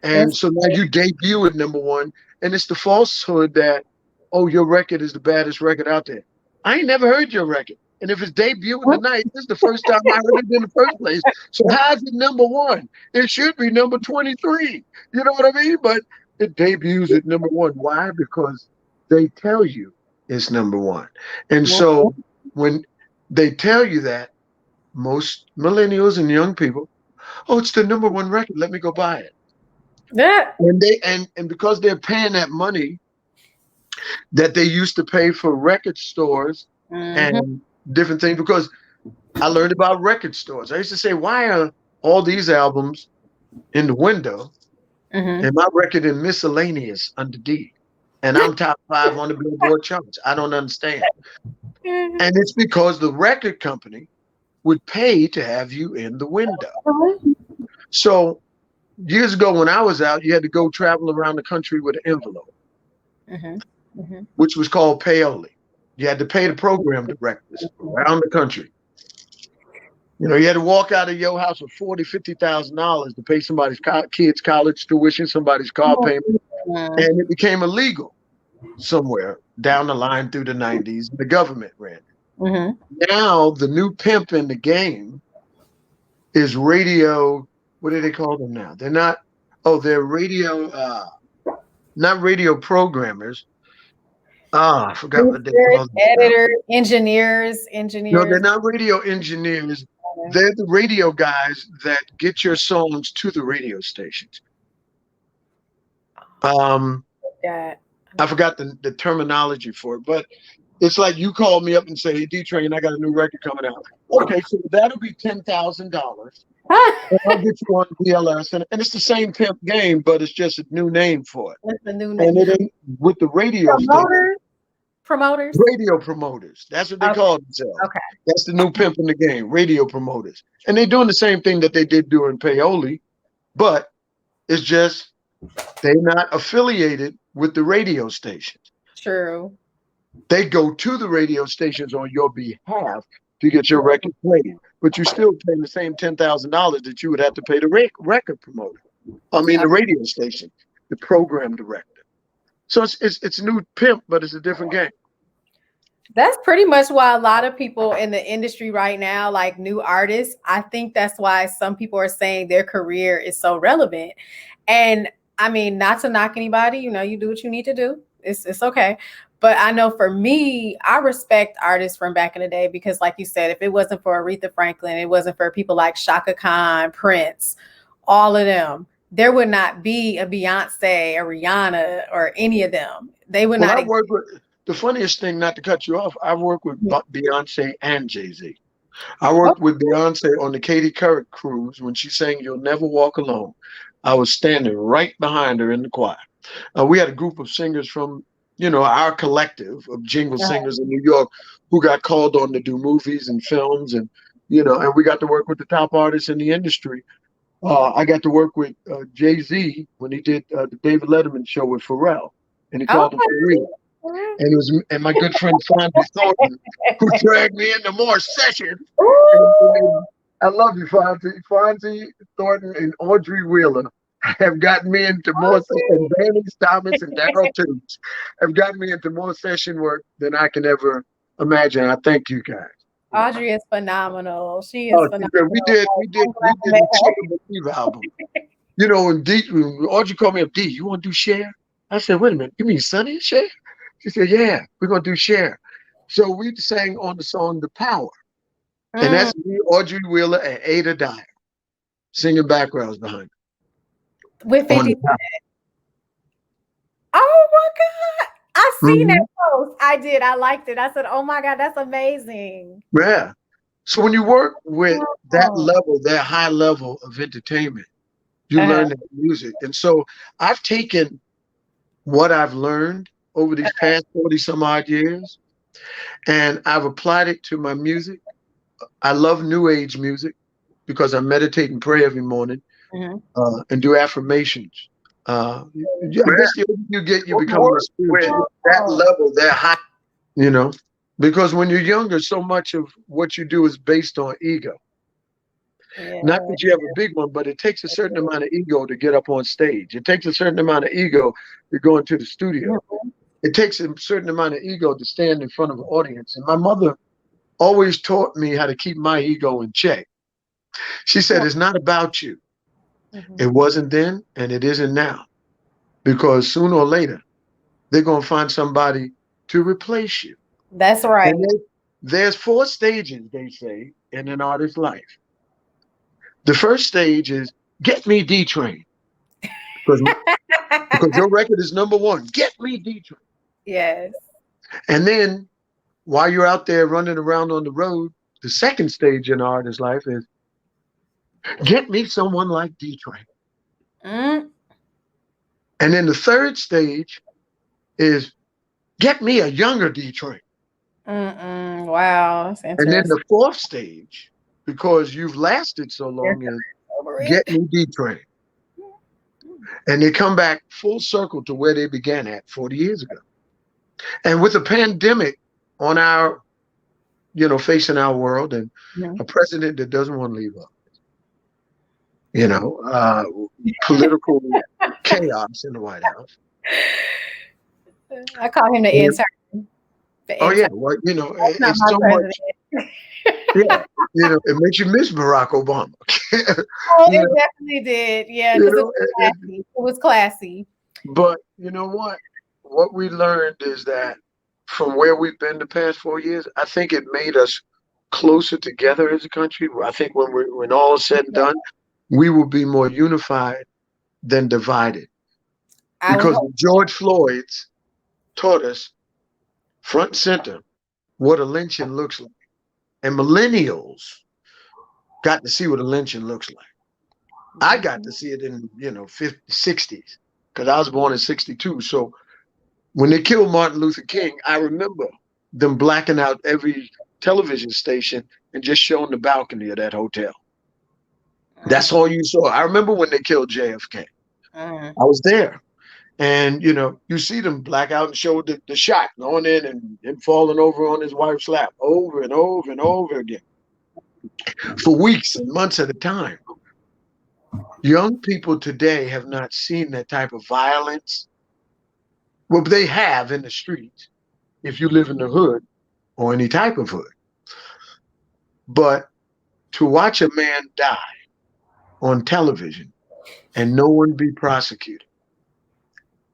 And That's so now you debut at #1, and it's the falsehood that, oh, your record is the baddest record out there. I ain't never heard your record. And if it's debuting tonight, this is the first time I heard it in the first place. So how's it #1? It should be number 23. You know what I mean? But it debuts at #1. Why? Because they tell you it's #1. And so when they tell you that, most millennials and young people, oh, it's the #1 record. Let me go buy it. Yeah. And because they're paying that money that they used to pay for record stores and different things, because I learned about record stores. I used to say, why are all these albums in the window and my record in miscellaneous under D? And I'm top 5 on the Billboard charts. I don't understand. And it's because the record company would pay to have you in the window. So years ago when I was out, you had to go travel around the country with an envelope, which was called Payola. You had to pay the program directors around the country. You know, you had to walk out of your house with $40,000, $50,000 to pay somebody's kid's college tuition, somebody's car payment, and it became illegal somewhere down the line through the 90s. The government ran it. Now the new pimp in the game is radio. What do they call them now? They're not. Oh, they're radio. Not radio programmers. I forgot what they call them. Editors, engineers. No, they're not radio engineers. They're the radio guys that get your songs to the radio stations. I forgot the terminology for it, but it's like you call me up and say, hey, D-Train, I got a new record coming out. Okay, so that'll be $10,000. I'll get you on DLS. And it's the same pimp game, but it's just a new name for it. It's a new name. And it ain't with the radio promoters. Radio promoters. That's what they call themselves. Okay. That's the new pimp in the game, radio promoters. And they're doing the same thing that they did during Payola, but it's just they're not affiliated with the radio stations. True. They go to the radio stations on your behalf to get your record played, but you're still paying the same $10,000 that you would have to pay the record promoter. I mean, the radio station, the program director. So it's new pimp, but it's a different game. That's pretty much why a lot of people in the industry right now, like new artists, I think that's why some people are saying their career is so relevant. And I mean, not to knock anybody, you know, you do what you need to do. It's okay. But I know for me, I respect artists from back in the day because, like you said, if it wasn't for Aretha Franklin, it wasn't for people like Shaka Khan, Prince, all of them, there would not be a Beyonce, a Rihanna, or any of them. They would not. I work with, the funniest thing, not to cut you off, I work with Beyonce and Jay-Z. I worked with Beyonce on the Katie Couric cruise when she sang You'll Never Walk Alone. I was standing right behind her in the choir. We had a group of singers from, you know, our collective of jingle singers in New York who got called on to do movies and films, and, you know, and we got to work with the top artists in the industry. I got to work with Jay-Z when he did the David Letterman show with Pharrell, and he called him for real. And it was, and my good friend Fonzie Thornton, who dragged me into more sessions. And I love you, Fonzie. Fonzie Thornton and Audrey Wheeler have gotten me into more sessions. Danny Thomas and Daryl Toots have gotten me into more session work than I can ever imagine. I thank you guys. Audrey is phenomenal. She is phenomenal. We did the Steve album. You know, and Audrey called me up, D, you want to do Share? I said, wait a minute, you mean Sonny and Share? She said, yeah, we're going to do Share. So we sang on the song The Power. And that's me, Audrey Wheeler, and Ada Dyer singing backgrounds behind her. With 50 Cent. Oh my God. I seen that post. I did. I liked it. I said, oh my God, that's amazing. Yeah. So when you work with that level, that high level of entertainment, you learn that music. And so I've taken what I've learned over these past 40 some odd years, and I've applied it to my music. I love new age music because I meditate and pray every morning, and do affirmations. I guess the older you get, you become more spiritual. That level, that high, you know, because when you're younger, so much of what you do is based on ego. Yeah. Not that you have a big one, but it takes a certain amount of ego to get up on stage. It takes a certain amount of ego to go into the studio. It takes a certain amount of ego to stand in front of an audience. And my mother always taught me how to keep my ego in check. She said, it's not about you. It wasn't then, and it isn't now. Because sooner or later, they're going to find somebody to replace you. That's right. And there's 4 stages, they say, in an artist's life. The first stage is get me D-Train. Because your record is number 1. Get me D-Train. Yes. And then while you're out there running around on the road, the second stage in an artist's life is get me someone like D-Train. And then the third stage is get me a younger D-Train. Wow. That's interesting. And then the fourth stage, because you've lasted so long, is get me D-Train. And they come back full circle to where they began at 40 years ago. And with the pandemic on our, facing our world, and a president that doesn't want to leave office, political chaos in the White House. I call him the intern. Oh yeah, well, it's so much. Yeah, it makes you miss Barack Obama. It definitely did. Yeah, because it was classy. But you know what? What we learned is that from where we've been the past 4 years, I think it made us closer together as a country. I think when all is said and done, we will be more unified than divided. Because George Floyd's taught us front and center what a lynching looks like. And millennials got to see what a lynching looks like. I got to see it in, 50s, 60s, because I was born in 62. So when they killed Martin Luther King, I remember them blacking out every television station and just showing the balcony of that hotel. That's all you saw. I remember when they killed JFK. I was there. And, you see them black out and show the shot going in and him falling over on his wife's lap over and over and over again for weeks and months at a time. Young people today have not seen that type of violence. Well, they have in the streets if you live in the hood or any type of hood. But to watch a man die on television and no one be prosecuted,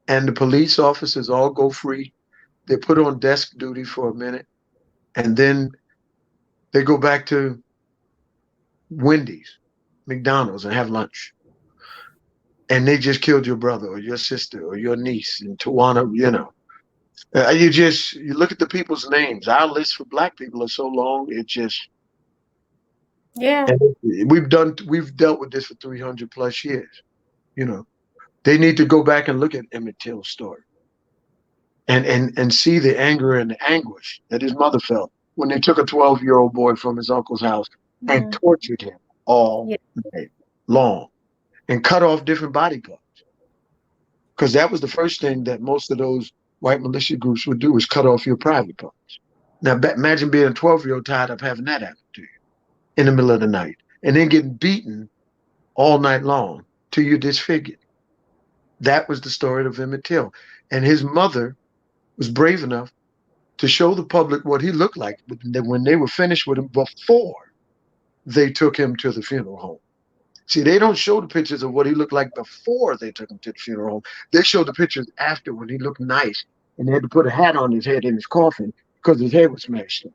and the police officers all go free, they're put on desk duty for a minute, and then they go back to Wendy's, McDonald's, and have lunch. And they just killed your brother or your sister or your niece in Tawana, you look at the people's names. Our list for Black people are so long, it just, we've dealt with this for 300 plus years. They need to go back and look at Emmett Till's story and see the anger and the anguish that his mother felt when they took a 12-year-old boy from his uncle's house and tortured him all day long and cut off different body parts. Because that was the first thing that most of those white militia groups would do, is cut off your private parts. Now, imagine being a 12-year-old tired of having that happen to you in the middle of the night and then getting beaten all night long till you're disfigured. That was the story of Emmett Till. And his mother was brave enough to show the public what he looked like when they were finished with him before they took him to the funeral home. See, they don't show the pictures of what he looked like before they took him to the funeral home. They show the pictures after, when he looked nice and they had to put a hat on his head in his coffin because his head was smashed in.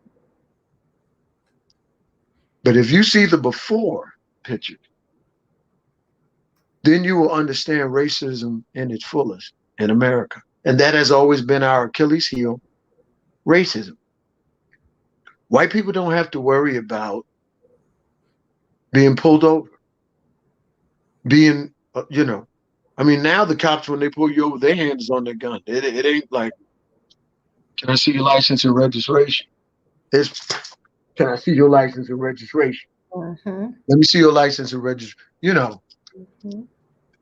But if you see the before picture, then you will understand racism in its fullest in America. And that has always been our Achilles heel, racism. White people don't have to worry about being pulled over, being, I mean, now the cops, when they pull you over, their hand is on their gun. It ain't like, can I see your license and registration? It's, can I see your license and registration? Mm-hmm. Let me see your license and registration. You know, Mm-hmm.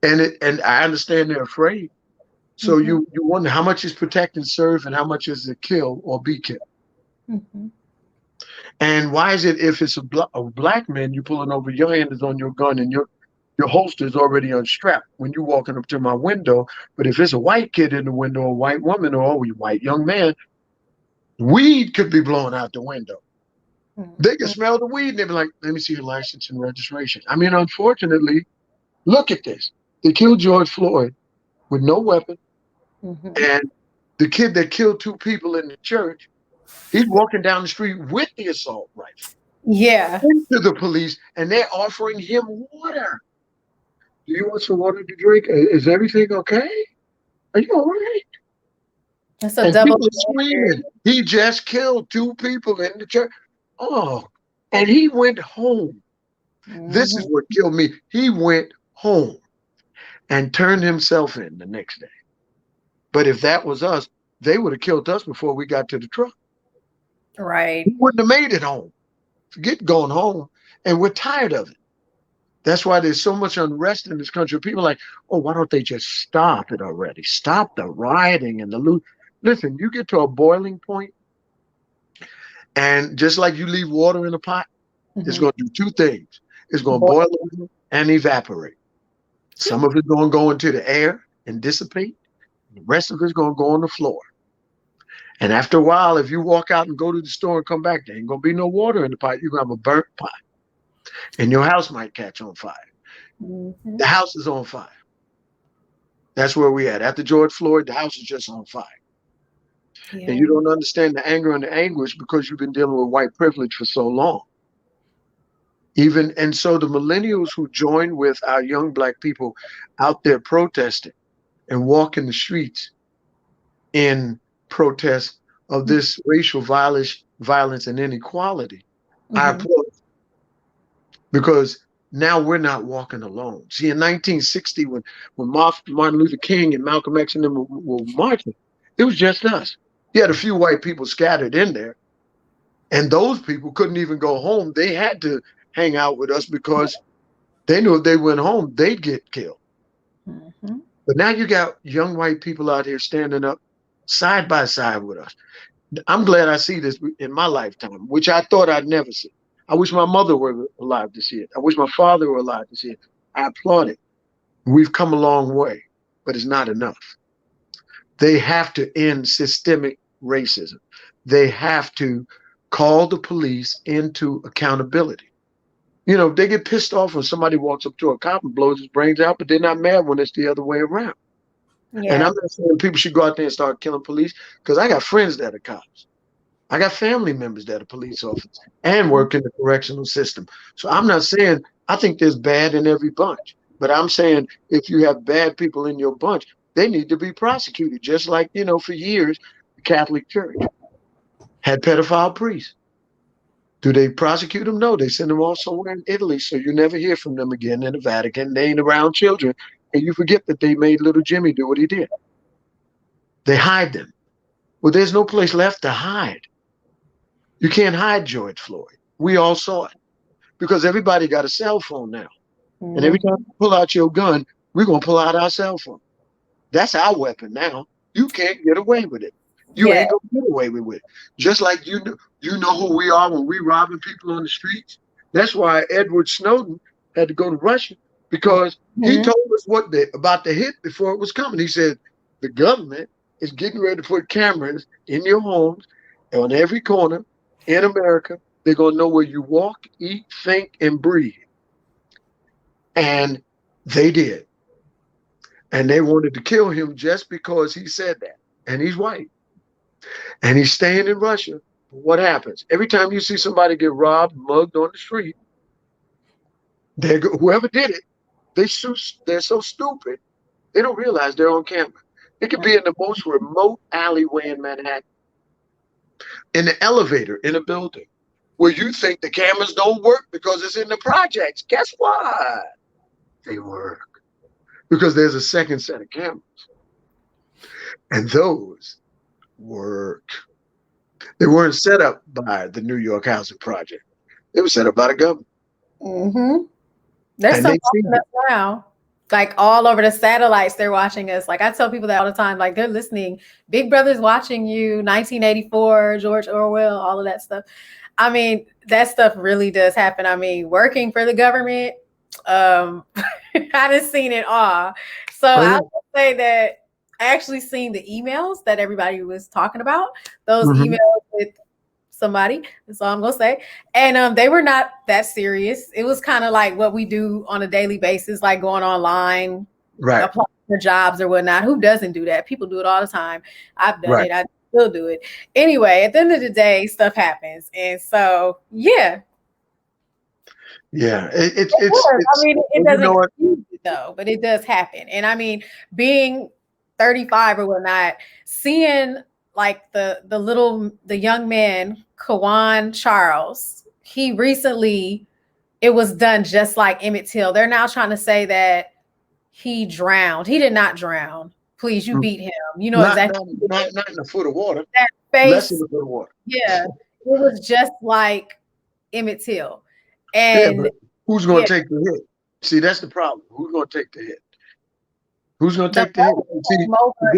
and I understand they're afraid. So Mm-hmm. you wonder how much is protect and serve and how much is it kill or be killed. Mm-hmm. And why is it if it's a black man, you pulling over, your hand is on your gun and your holster is already unstrapped when you're walking up to my window. But if it's a white kid in the window, a white woman, or a white young man, weed could be blown out the window. They can Mm-hmm. smell the weed and they be like, let me see your license and registration. I mean, unfortunately, look at this. They killed George Floyd with no weapon. Mm-hmm. And the kid that killed two people in the church, he's walking down the street with the assault rifle Yeah. into the police and they're offering him water. Do you want some water to drink? Is everything okay? Are you all right? It's a And double people are standard. screaming. He just killed two people in the church. Oh, and he went home. This is Mm-hmm. what killed me. He went home and turned himself in the next day. But if that was us, they would have killed us before we got to the truck. We Right. wouldn't have made it home. Forget going home. And we're tired of it. That's why there's so much unrest in this country. People are like, oh, why don't they just stop it already? Stop the rioting and the loot. Listen, you get to a boiling point, and just like you leave water in a pot, it's Mm-hmm. going to do two things. It's going to Boy. boil over and evaporate. Some of it's going to go into the air and dissipate. The rest of it's going to go on the floor. And after a while, if you walk out and go to the store and come back, there ain't going to be no water in the pot. You're going to have a burnt pot. And your house might catch on fire. Mm-hmm. The house is on fire. That's where we at. After George Floyd, the house is just on fire. And Yeah. you don't understand the anger and the anguish because you've been dealing with white privilege for so long. Even and so the millennials who join with our young black people out there protesting and walking the streets in protest of this racial violence and inequality, I Mm-hmm. applaud because now we're not walking alone. See, in 1960, when Martin Luther King and Malcolm X and them were marching, it was just us. You had a few white people scattered in there, and those people couldn't even go home. They had to hang out with us because they knew if they went home, they'd get killed. Mm-hmm. But now you got young white people out here standing up side by side with us. I'm glad I see this in my lifetime, which I thought I'd never see. I wish my mother were alive to see it. I wish my father were alive to see it. I applaud it. We've come a long way, but it's not enough. They have to end systemic racism. They have to call the police into accountability. You know, they get pissed off when somebody walks up to a cop and blows his brains out, but they're not mad when it's the other way around. And Yeah. I'm not saying people should go out there and start killing police because I got friends that are cops. I got family members that are police officers and work in the correctional system. So I'm not saying I think there's bad in every bunch, but I'm saying if you have bad people in your bunch, they need to be prosecuted. Just like, you know, for years, the Catholic Church had pedophile priests. Do they prosecute them? No, they send them off somewhere in Italy so you never hear from them again in the Vatican. They ain't around children. And you forget that they made little Jimmy do what he did. They hide them. Well, there's no place left to hide. You can't hide George Floyd. We all saw it because everybody got a cell phone now. And every time Mm-hmm. you pull out your gun, we're going to pull out our cell phone. That's our weapon now. You can't get away with it. You Yeah. ain't going to get away with it. Just like you know who we are when we robbing people on the streets. That's why Edward Snowden had to go to Russia because he Mm-hmm. told us about the hit before it was coming. He said the government is getting ready to put cameras in your homes on every corner in America. They're going to know where you walk, eat, think, and breathe. And they did. And they wanted to kill him just because he said that. And he's white. And he's staying in Russia. What happens? Every time you see somebody get robbed, mugged on the street, whoever did it, they're so stupid, they don't realize they're on camera. It could be in the most remote alleyway in Manhattan, in the elevator in a building, where you think the cameras don't work because it's in the projects. Guess what? They work. because there's a second set of cameras. And those worked. They weren't set up by the New York Housing Project. They were set up by the government. Mm-hmm. There's some watching us now, like all over the satellites. They're watching us. Like I tell people that all the time. Like they're listening. Big Brother's watching you. 1984, George Orwell, all of that stuff. I mean, that stuff really does happen. I mean, working for the government, I done seen it all. So I would say that I actually seen the emails that everybody was talking about. Those emails with somebody, that's all I'm gonna say. And they were not that serious. It was kind of like what we do on a daily basis, like going online, applying for jobs or whatnot. Who doesn't do that? People do it all the time. I've done it. I still do it. Anyway, at the end of the day, stuff happens. And so, yeah. Yeah. I mean, it doesn't excuse it though, but it does happen. And I mean, being 35 or whatnot, seeing like the young man, Kawan Charles, he recently, it was done just like Emmett Till. They're now trying to say that he drowned. He did not drown. Please, you beat him. You know exactly. Not in a foot of water. That face. Less than a foot of water. Yeah. It was just like Emmett Till. And but who's going to take the hit? See, that's the problem. Who's going to take the hit? Who's going to take the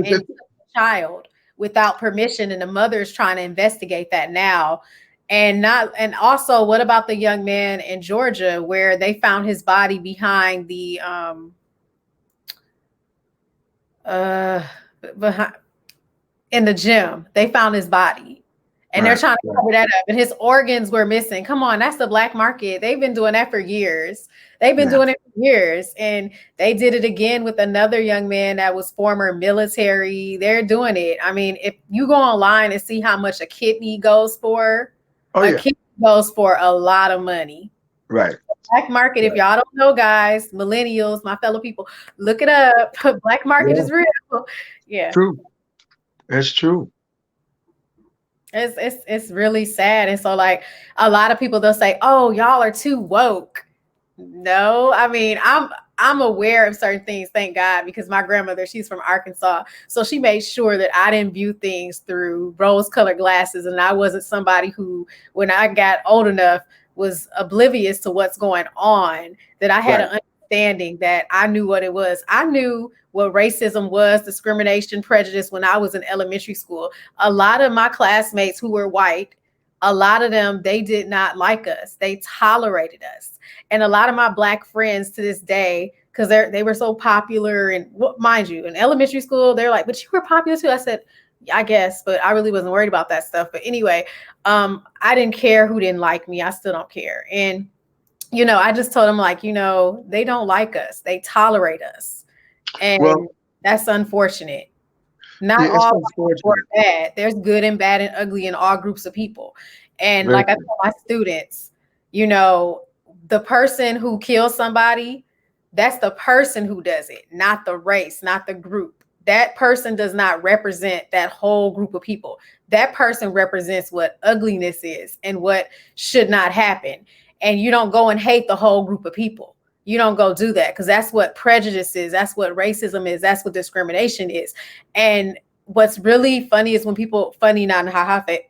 hit? See, child without permission, and the mother is trying to investigate that now. And also, what about the young man in Georgia where they found his body behind the in the gym? They found his body. And they're trying to cover that up. And his organs were missing. Come on, that's the black market. They've been doing that for years. They've been doing it for years. And they did it again with another young man that was former military. They're doing it. I mean, if you go online and see how much a kidney goes for, kidney goes for a lot of money. Right. The black market, if y'all don't know, guys, millennials, my fellow people, look it up. Black market is real. Yeah. True. That's true. It's really sad. And so like a lot of people, they'll say, oh, y'all are too woke. No, I mean, I'm aware of certain things, thank God, because my grandmother, she's from Arkansas. So she made sure that I didn't view things through rose-colored glasses. And I wasn't somebody who, when I got old enough, was oblivious to what's going on, that I had an understanding that I knew what it was. I knew what racism was, discrimination, prejudice when I was in elementary school. A lot of my classmates who were white, a lot of them, they did not like us. They tolerated us. And a lot of my black friends to this day, because they were so popular, and mind you, in elementary school, they're like, but you were popular too. I said, I guess, but I really wasn't worried about that stuff. But anyway, I didn't care who didn't like me. I still don't care. And, you know, I just told them, like, you know, they don't like us. They tolerate us. And that's unfortunate. Not all are bad. There's good and bad and ugly in all groups of people. And like I tell my students, you know, the person who kills somebody, that's the person who does it, not the race, not the group. That person does not represent that whole group of people. That person represents what ugliness is and what should not happen. And you don't go and hate the whole group of people. You don't go do that, because that's what prejudice is. That's what racism is. That's what discrimination is. And what's really funny is when people, funny not in a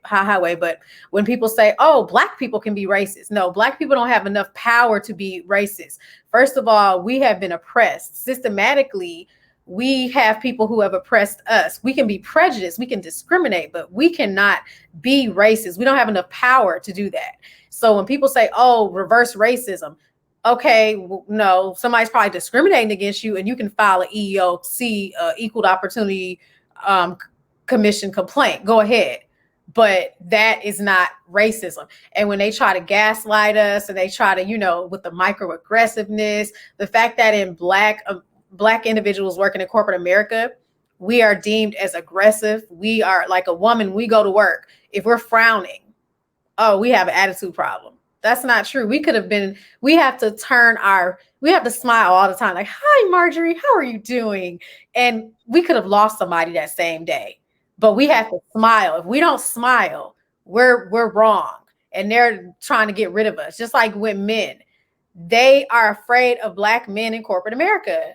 high way, but when people say, oh, black people can be racist. No, black people don't have enough power to be racist. First of all, we have been oppressed systematically. We have people who have oppressed us. We can be prejudiced. We can discriminate, but we cannot be racist. We don't have enough power to do that. So when people say, oh, reverse racism, okay, no, somebody's probably discriminating against you, and you can file an EEOC, Equal Opportunity Commission complaint. Go ahead. But that is not racism. And when they try to gaslight us, and they try to, you know, with the microaggressiveness, the fact that in black individuals working in corporate America, we are deemed as aggressive. We are like a woman. We go to work. If we're frowning, oh, we have an attitude problem. That's not true. We have to smile all the time. Like, hi, Marjorie, how are you doing? And we could have lost somebody that same day, but we have to smile. If we don't smile, we're wrong. And they're trying to get rid of us. Just like with men, they are afraid of black men in corporate America.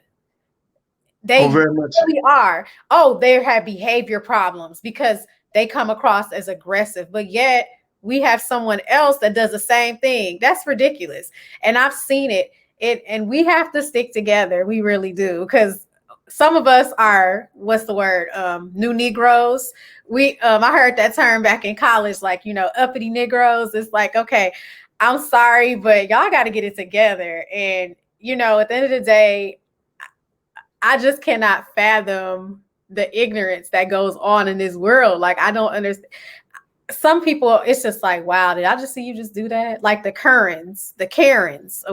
They very much so. really are. Oh, they have behavior problems because they come across as aggressive, but yet we have someone else that does the same thing. That's ridiculous. And I've seen it. And we have to stick together. We really do. Because some of us are, what's the word? New Negroes. I heard that term back in college, like, uppity Negroes. It's like, okay, I'm sorry, but y'all got to get it together. And, at the end of the day, I just cannot fathom the ignorance that goes on in this world. Like, I don't understand. Some people, it's just like, wow, did I just see you just do that? Like the Karens, the Karens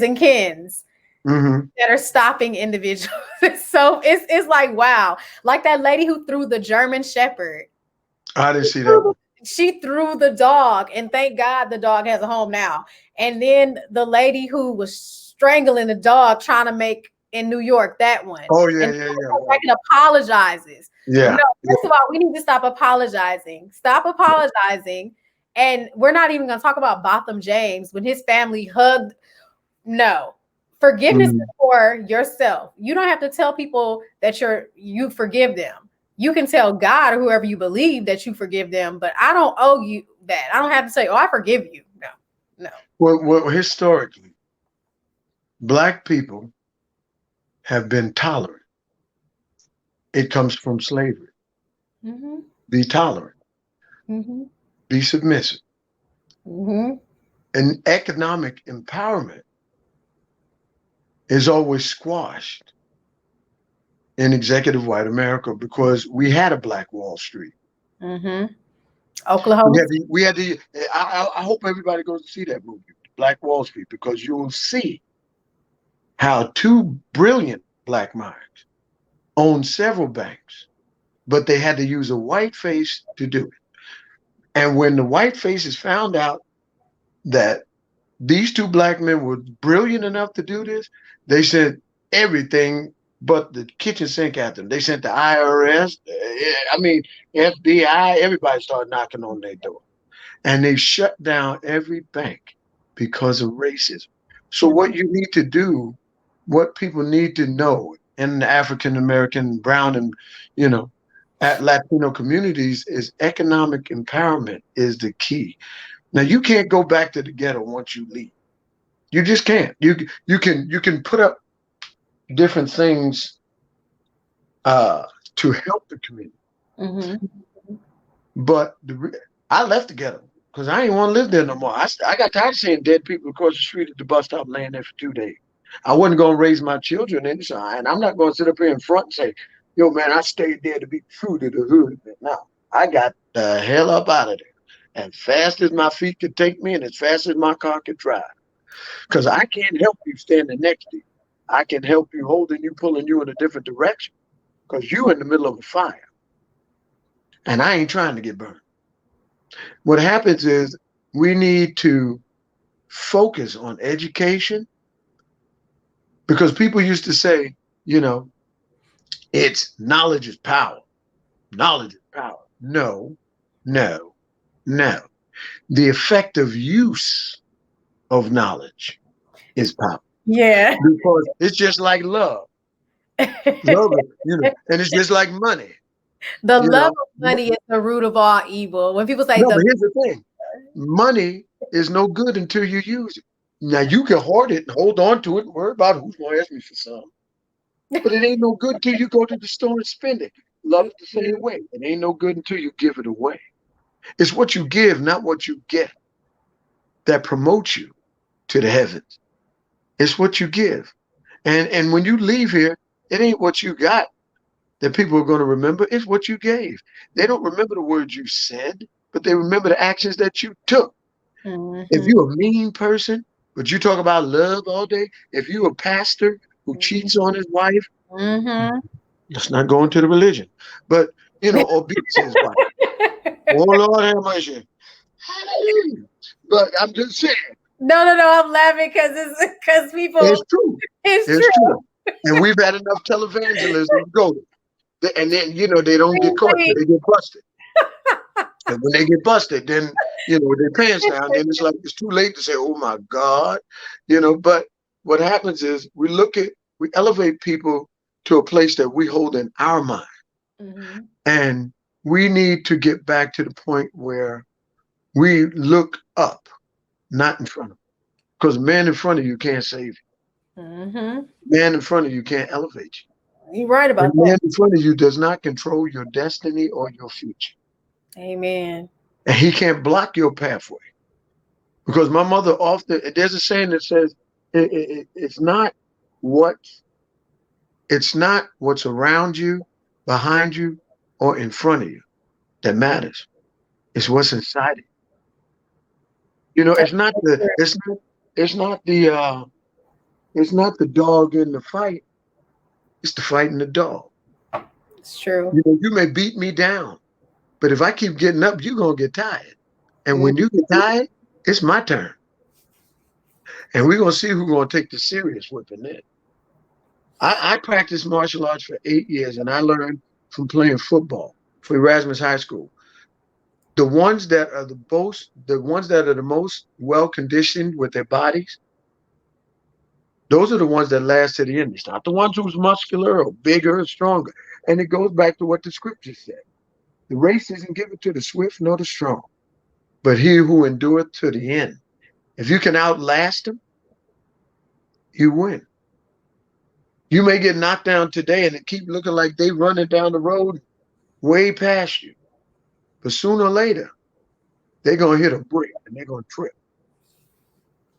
and Kens that are stopping individuals. So it's like, wow. Like that lady who threw the German Shepherd. I didn't see that. She threw the dog, and thank God the dog has a home now. And then the lady who was strangling the dog trying to make in New York, that one. Oh, yeah, and yeah. And apologizes. Yeah. First of all, we need to stop apologizing. Stop apologizing. And we're not even going to talk about Botham James when his family hugged. No. Forgiveness is for yourself. You don't have to tell people that you forgive them. You can tell God or whoever you believe that you forgive them, but I don't owe you that. I don't have to say, oh, I forgive you. No. Well, historically, Black people have been tolerant. It comes from slavery. Be tolerant. Be submissive. And economic empowerment is always squashed in executive white America because we had a Black Wall Street. Oklahoma. We had the. I hope everybody goes to see that movie, Black Wall Street, because you will see how two brilliant Black minds owned several banks, but they had to use a white face to do it. And when the white faces found out that these two Black men were brilliant enough to do this, they sent everything but the kitchen sink at them. They sent the IRS, FBI, everybody started knocking on their door. And they shut down every bank because of racism. So what you need to do, what people need to know in the African American, brown, and Latino communities is economic empowerment is the key. Now you can't go back to the ghetto once you leave. You just can't. You can put up different things to help the community. But I left the ghetto because I ain't want to live there no more. I got tired of seeing dead people across the street at the bus stop laying there for 2 days. I wasn't going to raise my children inside, and I'm not going to sit up here in front and say, yo, man, I stayed there to be true to the hood. No, I got the hell up out of there as fast as my feet could take me and as fast as my car could drive. Because I can't help you standing next to you. I can help you holding you, pulling you in a different direction because you're in the middle of a fire. And I ain't trying to get burned. What happens is we need to focus on education because people used to say, it's knowledge is power. Knowledge is power. No. The effective use of knowledge is power. Yeah. Because it's just like love. Love, and it's just like money. The love of money is the root of all evil. When people say but here's the thing. Money is no good until you use it. Now you can hoard it and hold on to it and worry about who's going to ask me for some. But it ain't no good until you go to the store and spend it. Love it the same way. It ain't no good until you give it away. It's what you give, not what you get, that promotes you to the heavens. It's what you give. And when you leave here, it ain't what you got that people are going to remember. It's what you gave. They don't remember the words you said, but they remember the actions that you took. If you're a mean person, but you talk about love all day, if you're a pastor who cheats on his wife, let's not go into the religion, but, or beats his wife. Oh, Lord have mercy. Hallelujah. But I'm just saying. No, I'm laughing because people. It's true. It's true. And we've had enough televangelism to go. And then, they don't get caught. They get busted. And when they get busted, then, with their pants down, then it's like it's too late to say, oh, my God. But what happens is we look at We elevate people to a place that we hold in our mind. Mm-hmm. And we need to get back to the point where we look up, not in front of you. Because the man in front of you can't save you. Mm-hmm. Man in front of you can't elevate you. You're right The about man that. in front of you does not control your destiny or your future. Amen. And he can't block your pathway. Because my mother often, there's a saying that says, it's not what, it's not what's around you, behind you, or in front of you that matters. It's what's inside it. You know, That's true. it's not the, it's not the dog in the fight. It's the fight in the dog. It's true. You know, you may beat me down, but if I keep getting up, you're gonna get tired. And when you get tired, it's my turn. And we're gonna see who's gonna take the serious whipping then. I practiced martial arts for 8 years, and I learned from playing football for Erasmus High School. The ones that are the most well conditioned with their bodies, those are the ones that last to the end. It's not the ones who's muscular or bigger or stronger. And it goes back to what the scripture said. The race isn't given to the swift nor the strong, but he who endureth to the end. If you can outlast them, you win. You may get knocked down today and it keep looking like they running down the road way past you. But sooner or later, they're going to hit a brick and they're going to trip.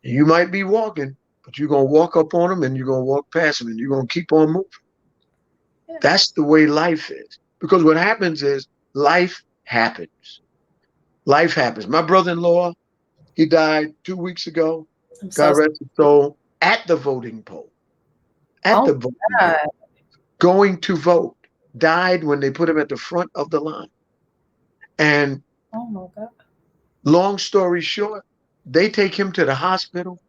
And you might be walking, but you're going to walk up on them and you're going to walk past them and you're going to keep on moving. Yeah. That's the way life is. Because what happens is life happens. Life happens. My brother-in-law, he died 2 weeks ago. God rest his soul, at the voting poll. At the voting poll. Going to vote. Died when they put him at the front of the line. And oh my God. Long story short, they take him to the hospital.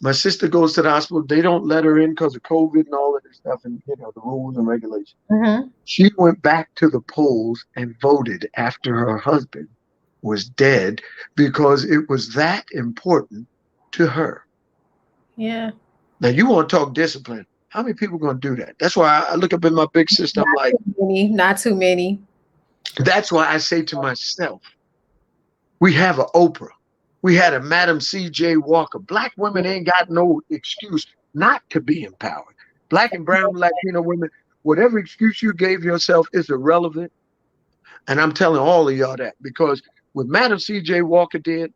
My sister goes to the hospital. They don't let her in because of COVID and all of this stuff and, you know, the rules and regulations. Mm-hmm. She went back to the polls and voted after her husband was dead because it was that important to her. Yeah. Now, you want to talk discipline. How many people are going to do that? That's why I look up in my big sister. I'm like, not too many. That's why I say to myself, we have an Oprah. We had a Madam C.J. Walker. Black women ain't got no excuse not to be empowered. Black and brown Latino women, whatever excuse you gave yourself is irrelevant. And I'm telling all of y'all that because what Madam C.J. Walker did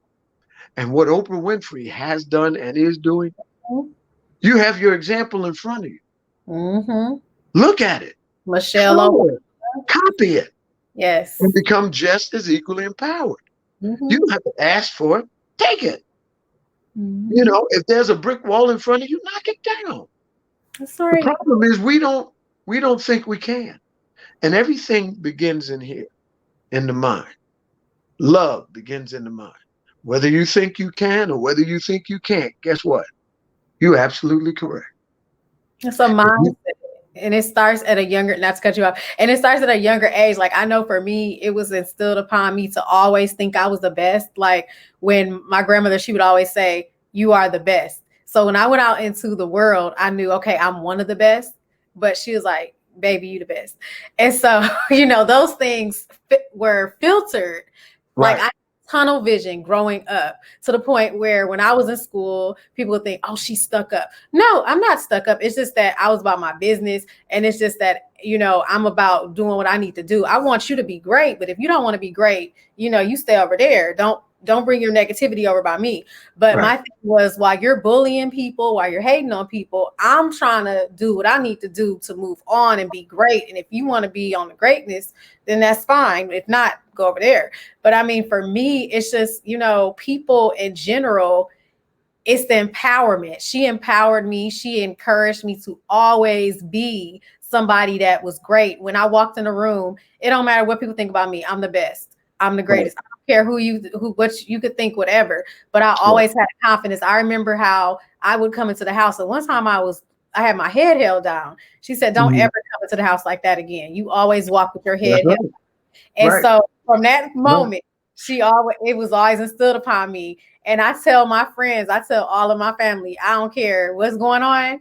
and what Oprah Winfrey has done and is doing, you have your example in front of you. Mm-hmm. Look at it. Michelle. Copy it. Yes. And become just as equally empowered. Mm-hmm. You don't have to ask for it. Take it. Mm-hmm. You know, if there's a brick wall in front of you, knock it down. That's right. The problem is we don't think we can. And everything begins in here, in the mind. Love begins in the mind. Whether you think you can or whether you think you can't, guess what? You're absolutely correct. It's a mindset. And it starts at a younger, not to cut you off, and it starts at a younger age. Like I know for me, it was instilled upon me to always think I was the best. Like when my grandmother, she would always say, "You are the best." So when I went out into the world, I knew, okay, I'm one of the best. But she was like, "Baby, you the best." And so, you know, those things were filtered. Right. Like I tunnel vision growing up to the point where when I was in school, people would think, oh, she's stuck up. No, I'm not stuck up. It's just that I was about my business. And it's just that, you know, I'm about doing what I need to do. I want you to be great. But if you don't want to be great, you know, you stay over there. Don't bring your negativity over by me. But Right. my thing was, while you're bullying people, while you're hating on people, I'm trying to do what I need to do to move on and be great. And if you want to be on the greatness, then that's fine. If not, go over there. But I mean, for me, it's just, you know, people in general, it's the empowerment. She empowered me. She encouraged me to always be somebody that was great. When I walked in a room, it don't matter what people think about me. I'm the best. I'm the greatest. Right. I don't care what you could think, whatever. But I always had confidence. I remember how I would come into the house. And one time I had my head held down. She said, don't ever come into the house like that again. You always walk with your head held down. And so from that moment, it was always instilled upon me. And I tell my friends, I tell all of my family, I don't care what's going on.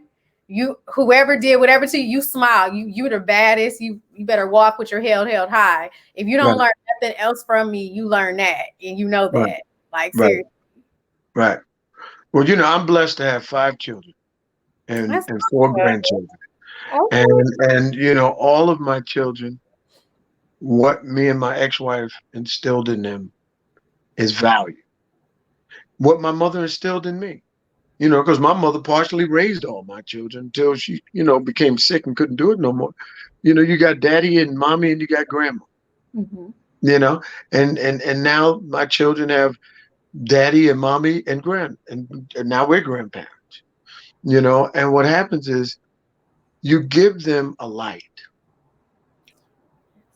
whoever did whatever to you, you smile. You're the baddest. You better walk with your head held high. If you don't learn nothing else from me, you learn that, and you know that. Like seriously. Right. Well, I'm blessed to have 5 children and 4 grandchildren. Okay. And all of my children, what me and my ex-wife instilled in them is value. What my mother instilled in me. Because my mother partially raised all my children until she, became sick and couldn't do it no more. You got daddy and mommy and you got grandma. Mm-hmm. And now my children have daddy and mommy and and now we're grandparents. And what happens is you give them a light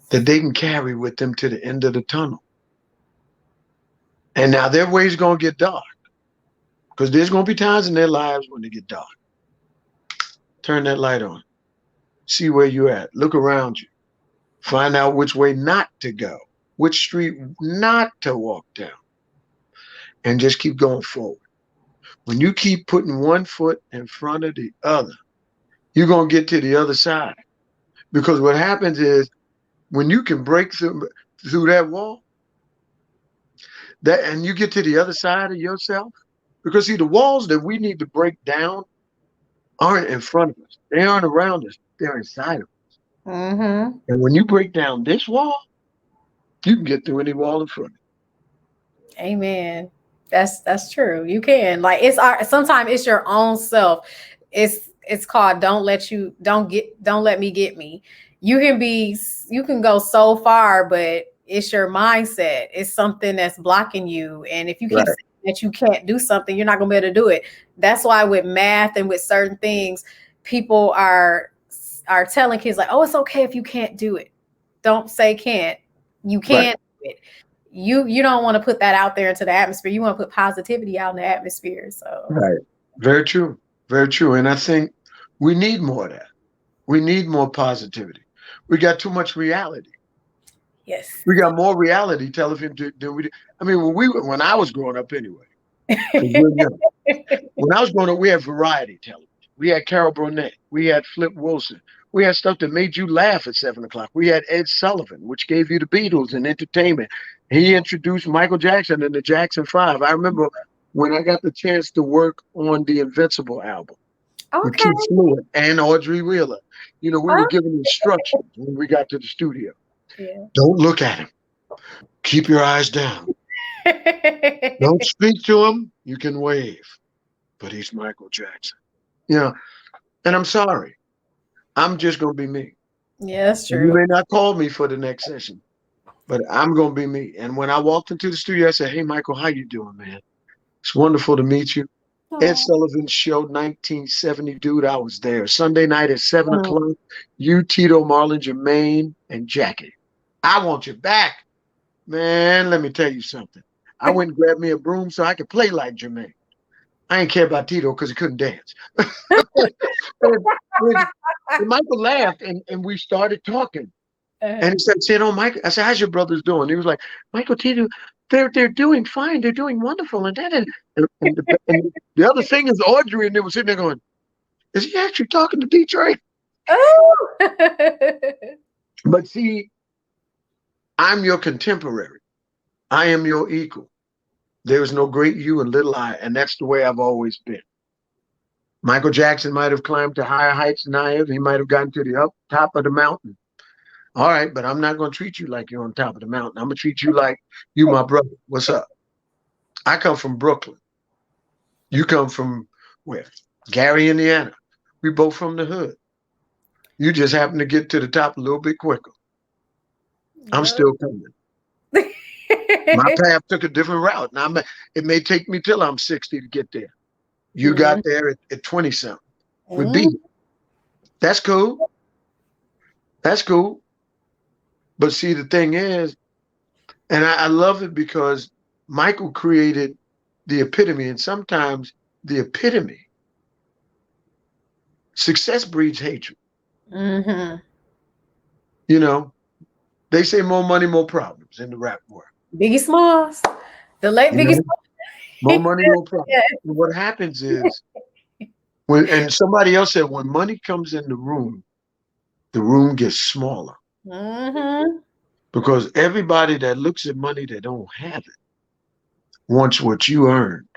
that they can carry with them to the end of the tunnel. And now their way's gonna get dark. Because there's gonna be times in their lives when they get dark. Turn that light on. See where you're at. Look around you. Find out which way not to go, which street not to walk down. And just keep going forward. When you keep putting one foot in front of the other, you're gonna get to the other side. Because what happens is when you can break through that wall, and you get to the other side of yourself, because see, the walls that we need to break down aren't in front of us. They aren't around us. They're inside of us. Mm-hmm. And when you break down this wall, you can get through any wall in front of you. Amen. That's true. You can. Like sometimes it's your own self. It's called don't let me get me. You can go so far, but it's your mindset. It's something that's blocking you. And if you keep saying that you can't do something, you're not gonna be able to do it. That's why with math and with certain things, people are telling kids like, oh, it's okay if you can't do it. Don't say can't. You can't do it. You don't want to put that out there into the atmosphere. You want to put positivity out in the atmosphere. So Very true. Very true. And I think we need more of that. We need more positivity. We got too much reality. Yes. We got more reality television than we did. I mean, when I was growing up anyway. When I was growing up, we had variety television. We had Carol Burnett. We had Flip Wilson. We had stuff that made you laugh at 7 o'clock. We had Ed Sullivan, which gave you the Beatles and entertainment. He introduced Michael Jackson and the Jackson 5. I remember when I got the chance to work on the Invincible album with Keith Stewart and Audrey Wheeler. We were given instructions when we got to the studio. Yeah. Don't look at him. Keep your eyes down. Don't speak to him. You can wave. But he's Michael Jackson. And I'm sorry. I'm just going to be me. Yeah, that's true. You may not call me for the next session, but I'm going to be me. And when I walked into the studio, I said, hey, Michael, how you doing, man? It's wonderful to meet you. Aww. Ed Sullivan's show, 1970, dude, I was there. Sunday night at 7 o'clock. You, Tito, Marlon, Jermaine, and Jackie. I want you back. Man, let me tell you something. I went and grabbed me a broom so I could play like Jermaine. I ain't care about Tito because he couldn't dance. and Michael laughed and we started talking. And he said, oh, Michael, I said, how's your brothers doing? He was like, Michael, Tito, they're doing fine. They're doing wonderful. And the other thing is Audrey, and they were sitting there going, is he actually talking to Detroit? Oh. But see, I'm your contemporary. I am your equal. There is no great you and little I, and that's the way I've always been. Michael Jackson might have climbed to higher heights than I have. He might have gotten to the top of the mountain. All right, but I'm not going to treat you like you're on top of the mountain. I'm going to treat you like you my brother. What's up? I come from Brooklyn. You come from where? Gary, Indiana. We both from the hood. You just happen to get to the top a little bit quicker. I'm still coming. My path took a different route. Now it may take me till I'm 60 to get there. You got there at 20-something with B. That's cool. That's cool. But see, the thing is, and I love it because Michael created the epitome, and sometimes the epitome. Success breeds hatred. Mm-hmm. They say more money, more problems in the rap world. Biggie Smalls. The late Biggie Smalls. More money, more problems. And what happens is And somebody else said when money comes in the room gets smaller. Mm-hmm. Because everybody that looks at money that don't have it wants what you earned.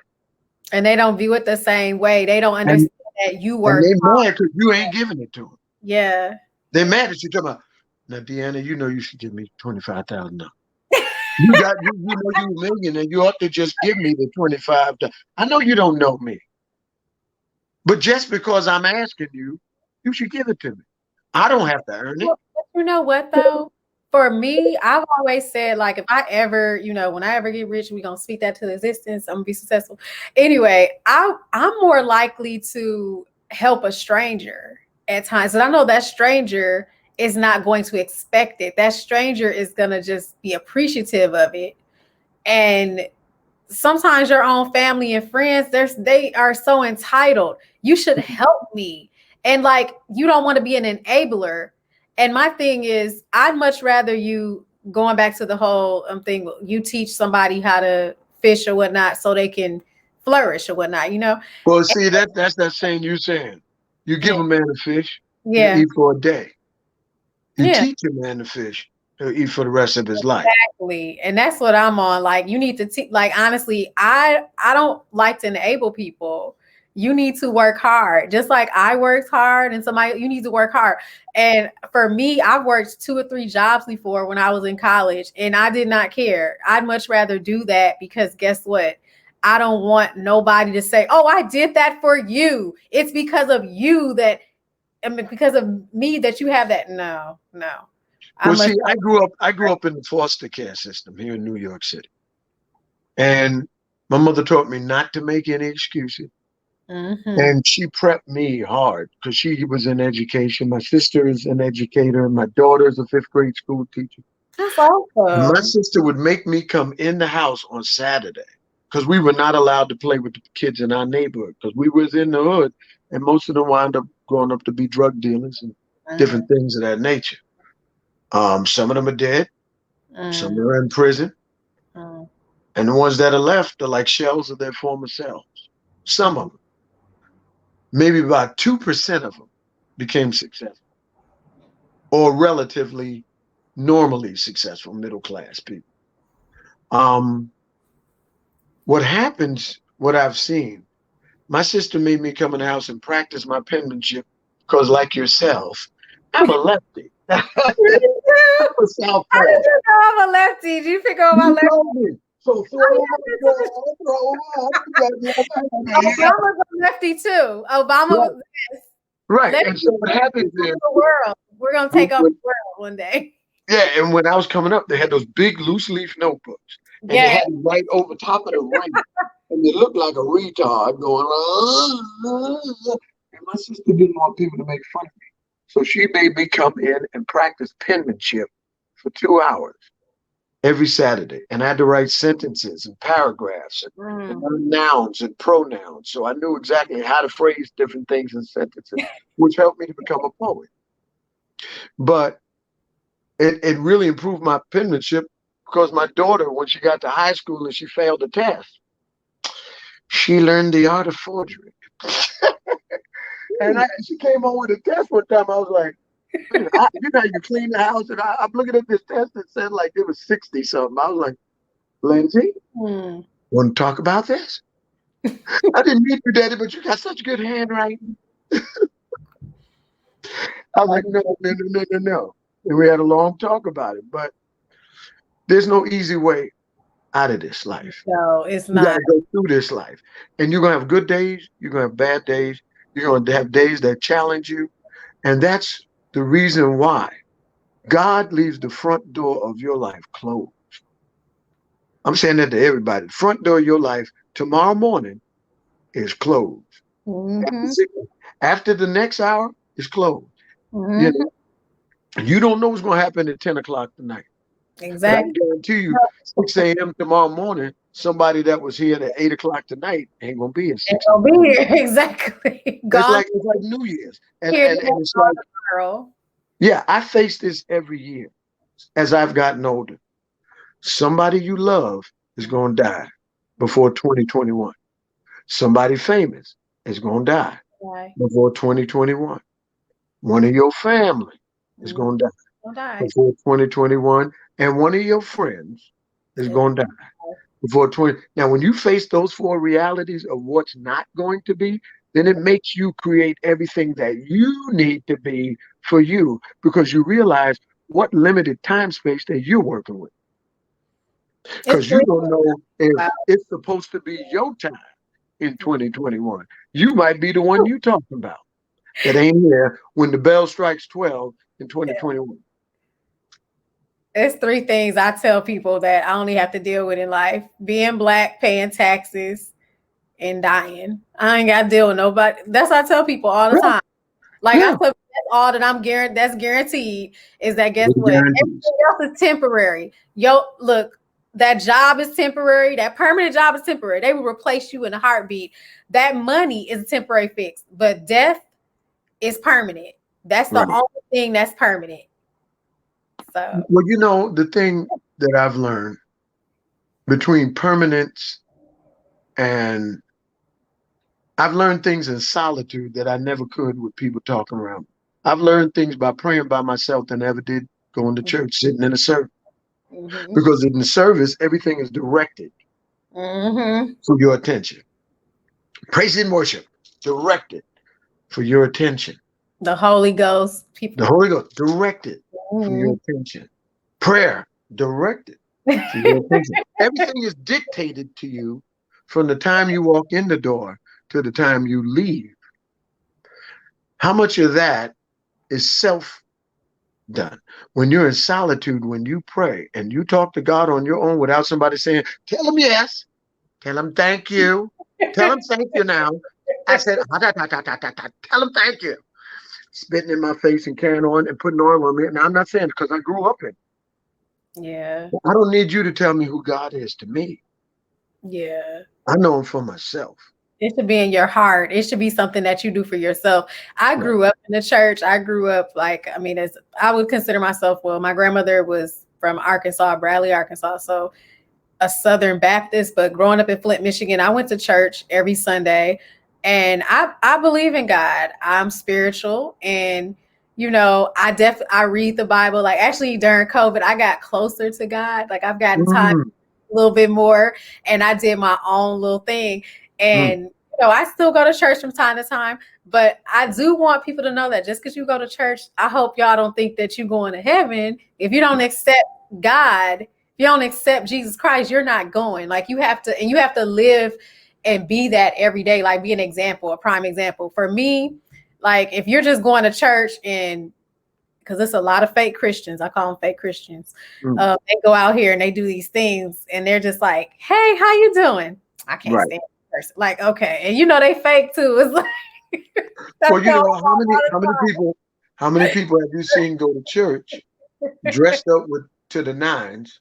And they don't view it the same way. They don't And understand that you and work they hard. mad because you ain't giving it to them. Yeah. They mad at you talking about, now Deanna, you know you should give me $25,000. You know you a millionaire. You ought to just give me the 25. I know you don't know me. But just because I'm asking you, you should give it to me. I don't have to earn it. Well, you know what though? For me, I've always said, like, if I ever, when I ever get rich, we're gonna speak that to existence. I'm gonna be successful. Anyway, I'm more likely to help a stranger at times. And I know that stranger is not going to expect it. That stranger is gonna just be appreciative of it. And sometimes your own family and friends, they are so entitled. You should help me. And like, you don't want to be an enabler. And my thing is, I'd much rather you, going back to the whole thing, you teach somebody how to fish or whatnot so they can flourish or whatnot, Well, see, that's that saying you saying. You Yeah. give a man a fish, he'll Yeah. eat for a day. You Yeah. teach a man to fish, he'll eat for the rest of his life. Exactly. And that's what I'm on. Like, you need to teach, like, honestly, I don't like to enable people. You need to work hard. Just like I worked hard, and somebody, you need to work hard. And for me, I've worked 2 or 3 jobs before when I was in college, and I did not care. I'd much rather do that because guess what? I don't want nobody to say, "Oh, I did that for you. It's because of you that, I mean, because of me that you have that." No, no. I Well, must. see, I grew up in the foster care system here in New York City. And my mother taught me not to make any excuses. Mm-hmm. And she prepped me hard because she was in education. My sister is an educator. My daughter is a fifth grade school teacher. That's And my awesome. sister would make me come in the house on Saturday because we were not allowed to play with the kids in our neighborhood because we was in the hood, and most of them wound up growing up to be drug dealers and different things of that nature. Some of them are dead. Some are in prison. Mm. And the ones that are left are like shells of their former selves. Some of them, maybe about 2% of them became successful or relatively normally successful middle class people. Um, what happens, what I've seen, my sister made me come in the house and practice my penmanship because, like yourself, I'm a lefty. I'm a How did southpaw. you know I'm a lefty? Did you pick up my You lefty? told me. So Oh, throw yeah, Obama's a lefty too. Obama right, was, yes. right. Let's And so what happens take over is, the world. We're gonna take over when, the world one day. yeah, and when I was coming up, they had those big loose leaf notebooks, and they Yeah. had it right over top of the ring, and they looked like a retard going. And my sister didn't want people to make fun of me, so she made me come in and practice penmanship for 2 hours every Saturday, and I had to write sentences and paragraphs and learn nouns and pronouns, so I knew exactly how to phrase different things in sentences, which helped me to become a poet. But it really improved my penmanship because my daughter, when she got to high school and she failed the test, she learned the art of forgery. And she came home with a test one time. I was like, you know, you clean the house, and I'm looking at this test that said like it was 60 something. I was like, Lindsay, want to talk about this? I didn't meet you, Daddy, but you got such good handwriting. I was like, no, no, no, no, no, no. And we had a long talk about it, but there's no easy way out of this life. No, it's You got not. to go through this life. And you're going to have good days. You're going to have bad days. You're going to have days that challenge you. And that's the reason why God leaves the front door of your life closed. I'm saying that to everybody. The front door of your life tomorrow morning is closed. Mm-hmm. After the next hour is closed. You Mm-hmm. know, you don't know what's going to happen at 10 o'clock tonight. But I Exactly. guarantee you, 6 a.m. tomorrow morning, somebody that was here at 8 o'clock tonight ain't going to be at Ain't 6 gonna a.m. be here. Exactly. It's Gone like New Year's. And, here and, and it's like, tomorrow. yeah, I face this every year as I've gotten older. Somebody you love is going to die before 2021. Somebody famous is going to die before 2021. One of your family is going to die before 2021, and one of your friends is going to die before 20. Now, when you face those four realities of what's not going to be, then it makes you create everything that you need to be for you, because you realize what limited time space that you're working with. Because you don't know if it's supposed to be your time in 2021. You might be the one you talking about that ain't here when the bell strikes 12 in 2021. It's three things I tell people that I only have to deal with in life: being Black, paying taxes, and dying. I ain't got to deal with nobody. That's what I tell people all the time. Like, I put that's all that I'm guaranteed. That's guaranteed. Is that, guess what? Everything else is temporary. Look, that job is temporary. That permanent job is temporary. They will replace you in a heartbeat. That money is a temporary fix, but death is permanent. That's the only thing that's permanent. So, well, you know, the thing that I've learned between permanence and I've learned things in solitude that I never could with people talking around. I've learned things by praying by myself than I ever did going to church, sitting in a service. Because in the service, everything is directed for your attention. Praise and worship, directed for your attention. The Holy Ghost, the Holy Ghost, directed for your attention. Prayer, directed for your attention. Everything is dictated to you from the time you walk in the door to the time you leave. How much of that is self-done? When you're in solitude, when you pray and you talk to God on your own without somebody saying, tell him yes, tell him thank you, tell him thank you now. I said, tell him thank you. Spitting in my face and carrying on and putting oil on me. Now, I'm not saying because I grew up in it. Yeah. I don't need you to tell me who God is to me. Yeah. I know him for myself. It should be in your heart. It should be something that you do for yourself. I grew up in the church. I grew up as I would consider myself, my grandmother was from Arkansas, Bradley, Arkansas. So a Southern Baptist, but growing up in Flint, Michigan, I went to church every Sunday. And I believe in God. I'm spiritual, and I read the Bible. Like, actually during COVID, I got closer to God. Like, I've gotten time a little bit more, and I did my own little thing. And I still go to church from time to time, but I do want people to know that just because you go to church, I hope y'all don't think that you're going to heaven. If you don't accept God, if you don't accept Jesus Christ, you're not going. Like, you have to live and be that every day, like be an example, a prime example. For me, like, if you're just going to church and because it's a lot of fake Christians, I call them fake Christians. They go out here and they do these things and they're just like, hey, how you doing? I can't stand this person. Like, okay. And they fake too. It's like, well, how many people have you seen go to church dressed up to the nines,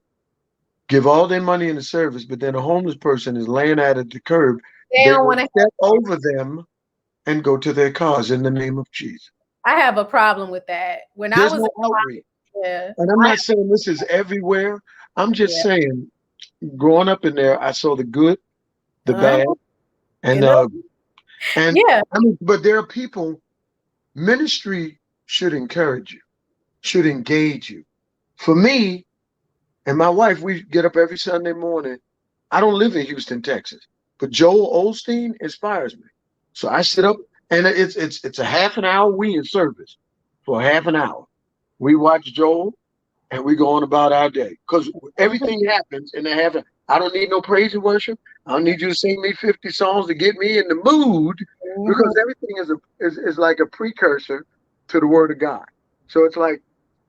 give all their money in the service, but then a homeless person is laying out at the curb. They don't want to step over them and go to their cars in the name of Jesus. I have a problem with that. There's no outreach. And I'm not saying this is everywhere. I'm just saying, growing up in there, I saw the good, the bad, and the ugly. And but there are people. Ministry should encourage you, should engage you. For me and my wife, we get up every Sunday morning. I don't live in Houston, Texas, but Joel Osteen inspires me. So I sit up, and it's a half an hour. We in service for a half an hour. We watch Joel, and we go on about our day because everything happens in a half. I don't need no praise and worship. I don't need you to sing me 50 songs to get me in the mood, because everything is like a precursor to the Word of God. So it's like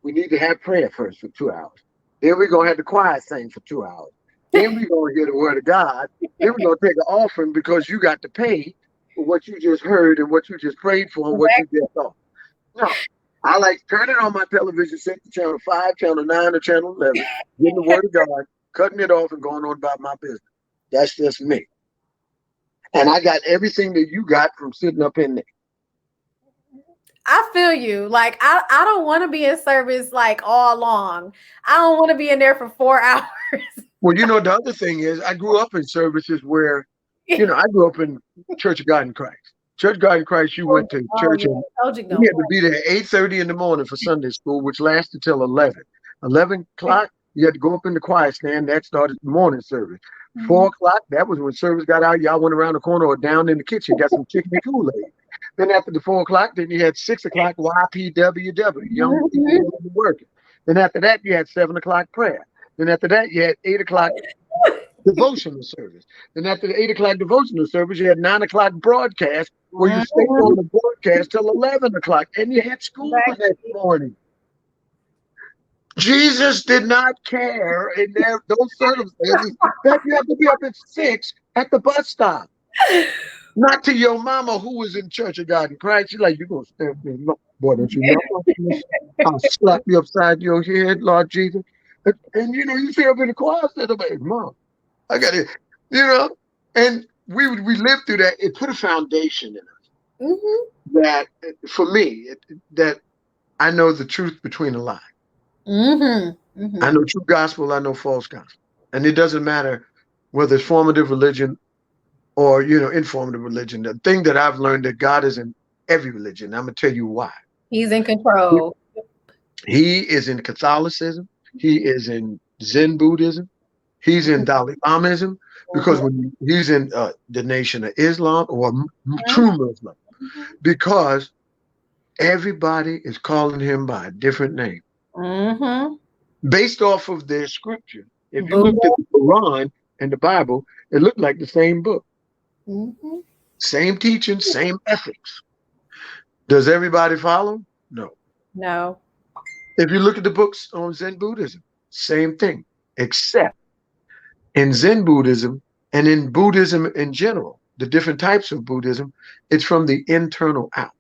we need to have prayer first for 2 hours. Then we're gonna have the choir sing for 2 hours. Then we're gonna hear the Word of God. Then we're gonna take an offering because you got to pay for what you just heard and what you just prayed for and what you just thought. No, I like turning on my television set to channel 5, channel 9, or channel 11, getting the Word of God, cutting it off, and going on about my business. That's just me. And I got everything that you got from sitting up in there. I feel you. Like, I don't want to be in service like all long. I don't want to be in there for 4 hours. Well, the other thing is I grew up in services where, I grew up in Church of God in Christ. Church God in Christ, you went to church and no you had to be there at 8:30 in the morning for Sunday school, which lasted till 11. 11 o'clock, you had to go up in the choir stand. That started the morning service. 4 o'clock, that was when service got out. Y'all went around the corner or down in the kitchen, got some chicken and Kool-Aid. Then after the 4 o'clock, then you had 6 o'clock YPWW, young people working. Then after that, you had 7 o'clock prayer. Then after that, you had 8 o'clock devotional service. Then after the 8 o'clock devotional service, you had 9 o'clock broadcast where you stayed on the broadcast till 11 o'clock and you had school the next morning. Jesus did not care in those circumstances that you had to be up at 6 at the bus stop. Not to your mama who was in Church of God in Christ. She's like, you're going to stand me. No, boy, don't you know? I'll slap you upside your head, Lord Jesus. And you know, you see up in the choir, said, Mom, I got it. You know, and we lived through that. It put a foundation in us that, for me, that I know the truth between a lie. I know true gospel, I know false gospel. And it doesn't matter whether it's formative religion or, you know, informative religion. The thing that I've learned that God is in every religion. I'm going to tell you why. He's in control. He is in Catholicism. He is in Zen Buddhism. He's in Dalai Lamism, because when he's in the Nation of Islam or true Muslim, because everybody is calling him by a different name. Based off of their scripture. If you looked at the Quran and the Bible, it looked like the same book. Same teaching, same ethics. Does everybody follow? No. No. If you look at the books on Zen Buddhism, same thing, except in Zen Buddhism and in Buddhism in general, the different types of Buddhism, it's from the internal out.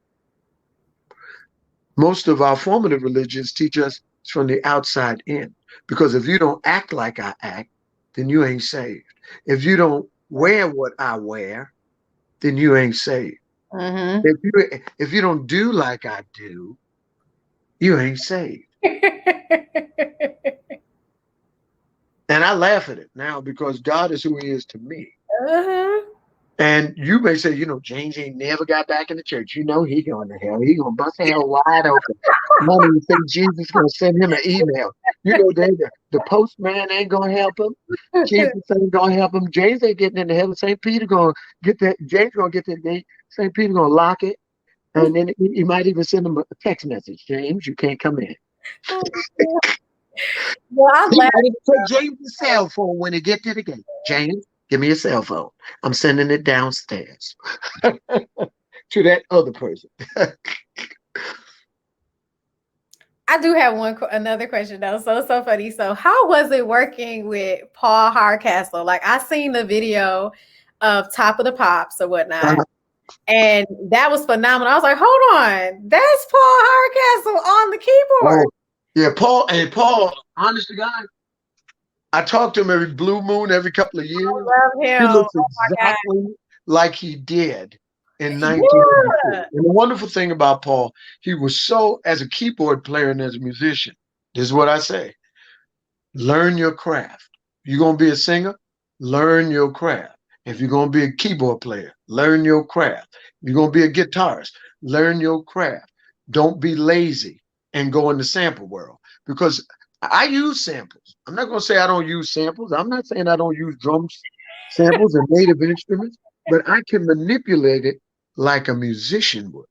Most of our formative religions teach us it's from the outside in. Because if you don't act like I act, then you ain't saved. If you don't wear what I wear, then you ain't saved. If you don't do like I do, you ain't saved. And I laugh at it now because God is who he is to me. And you may say, you know, James ain't never got back in the church. You know, he going to hell. He going to bust hell wide open. None of you think Jesus going to send him an email. You know, the postman ain't going to help him. Jesus ain't going to help him. James ain't getting into heaven. St. Peter going to get that. James going to get that gate. St. Peter going to lock it. And then he might even send him a text message. James, you can't come in. Well, I'm glad to take James' cell phone when he get to the gate. James, give me a cell phone. I'm sending it downstairs to that other person. I do have another question though. So funny. So how was it working with Paul Hardcastle? Like I seen the video of Top of the Pops or whatnot. And that was phenomenal. I was like, hold on, that's Paul Hardcastle on the keyboard. Oh, yeah, Paul, honest to God, I talk to him every blue moon, every couple of years. I love him. He looks exactly like he did in 1992. And the wonderful thing about Paul, he was so, as a keyboard player and as a musician, this is what I say, learn your craft. You're going to be a singer, learn your craft. If you're going to be a keyboard player, learn your craft. If you're going to be a guitarist, learn your craft. Don't be lazy and go in the sample world, because I use samples. I'm not going to say I don't use samples. I'm not saying I don't use drum samples and native instruments, but I can manipulate it like a musician would.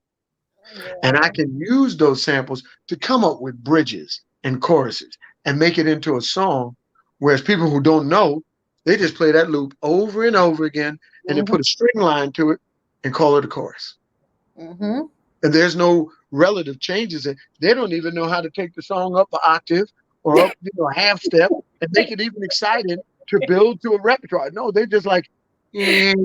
And I can use those samples to come up with bridges and choruses and make it into a song, whereas people who don't know, they just play that loop over and over again and then put a string line to it and call it a chorus. And there's no relative changes. They don't even know how to take the song up an octave or up, you know, a half step and make it even exciting to build to a repertoire. No, they're just like, and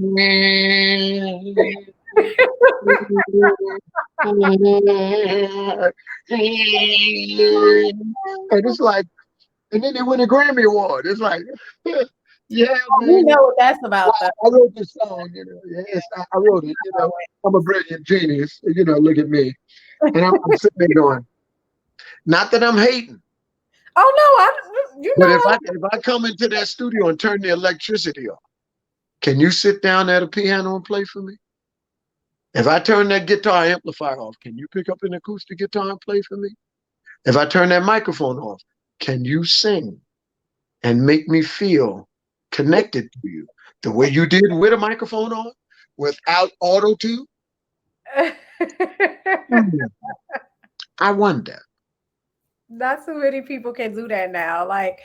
it's like, and then they win a Grammy Award. It's like, yeah, man. You know what that's about. I wrote this song, you know. Yes, I wrote it. You know, I'm a brilliant genius. You know, look at me. And I'm sitting there going, not that I'm hating. Oh no, but if I come into that studio and turn the electricity off, can you sit down at a piano and play for me? If I turn that guitar amplifier off, can you pick up an acoustic guitar and play for me? If I turn that microphone off, can you sing and make me feel connected to you the way you did with a microphone on, without auto tune? I wonder. Not too many people can do that now. Like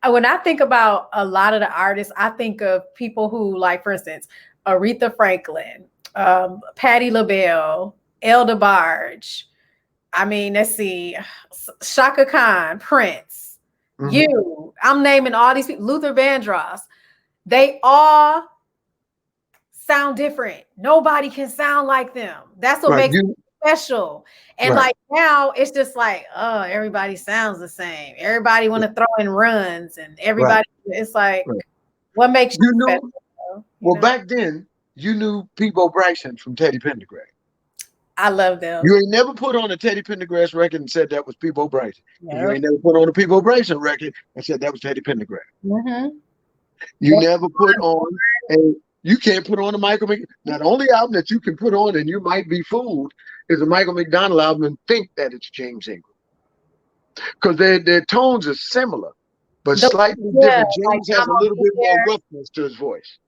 when I think about a lot of the artists, I think of people who, like, for instance, Aretha Franklin, Patti LaBelle, Elda Barge. I mean, let's see, Shaka Khan, Prince, you. I'm naming all these people. Luther Vandross. They all sound different. Nobody can sound like them. That's what makes it special. And like now it's just like, oh, everybody sounds the same. Everybody want to throw in runs, and everybody it's like, what makes you special? Well, back then you knew Peabo Bryson from Teddy Pendergrass. I love them. You ain't never put on a Teddy Pendergrass record and said that was Peabo Bryson. Nope. You ain't never put on a Peabo Bryson record and said that was Teddy Pendergrass. You never put on you can't put on a Michael McDonald. Now, the only album that you can put on and you might be fooled is a Michael McDonald album and think that it's James Ingram. Because their tones are similar, but slightly different. James has a little bit more roughness to his voice.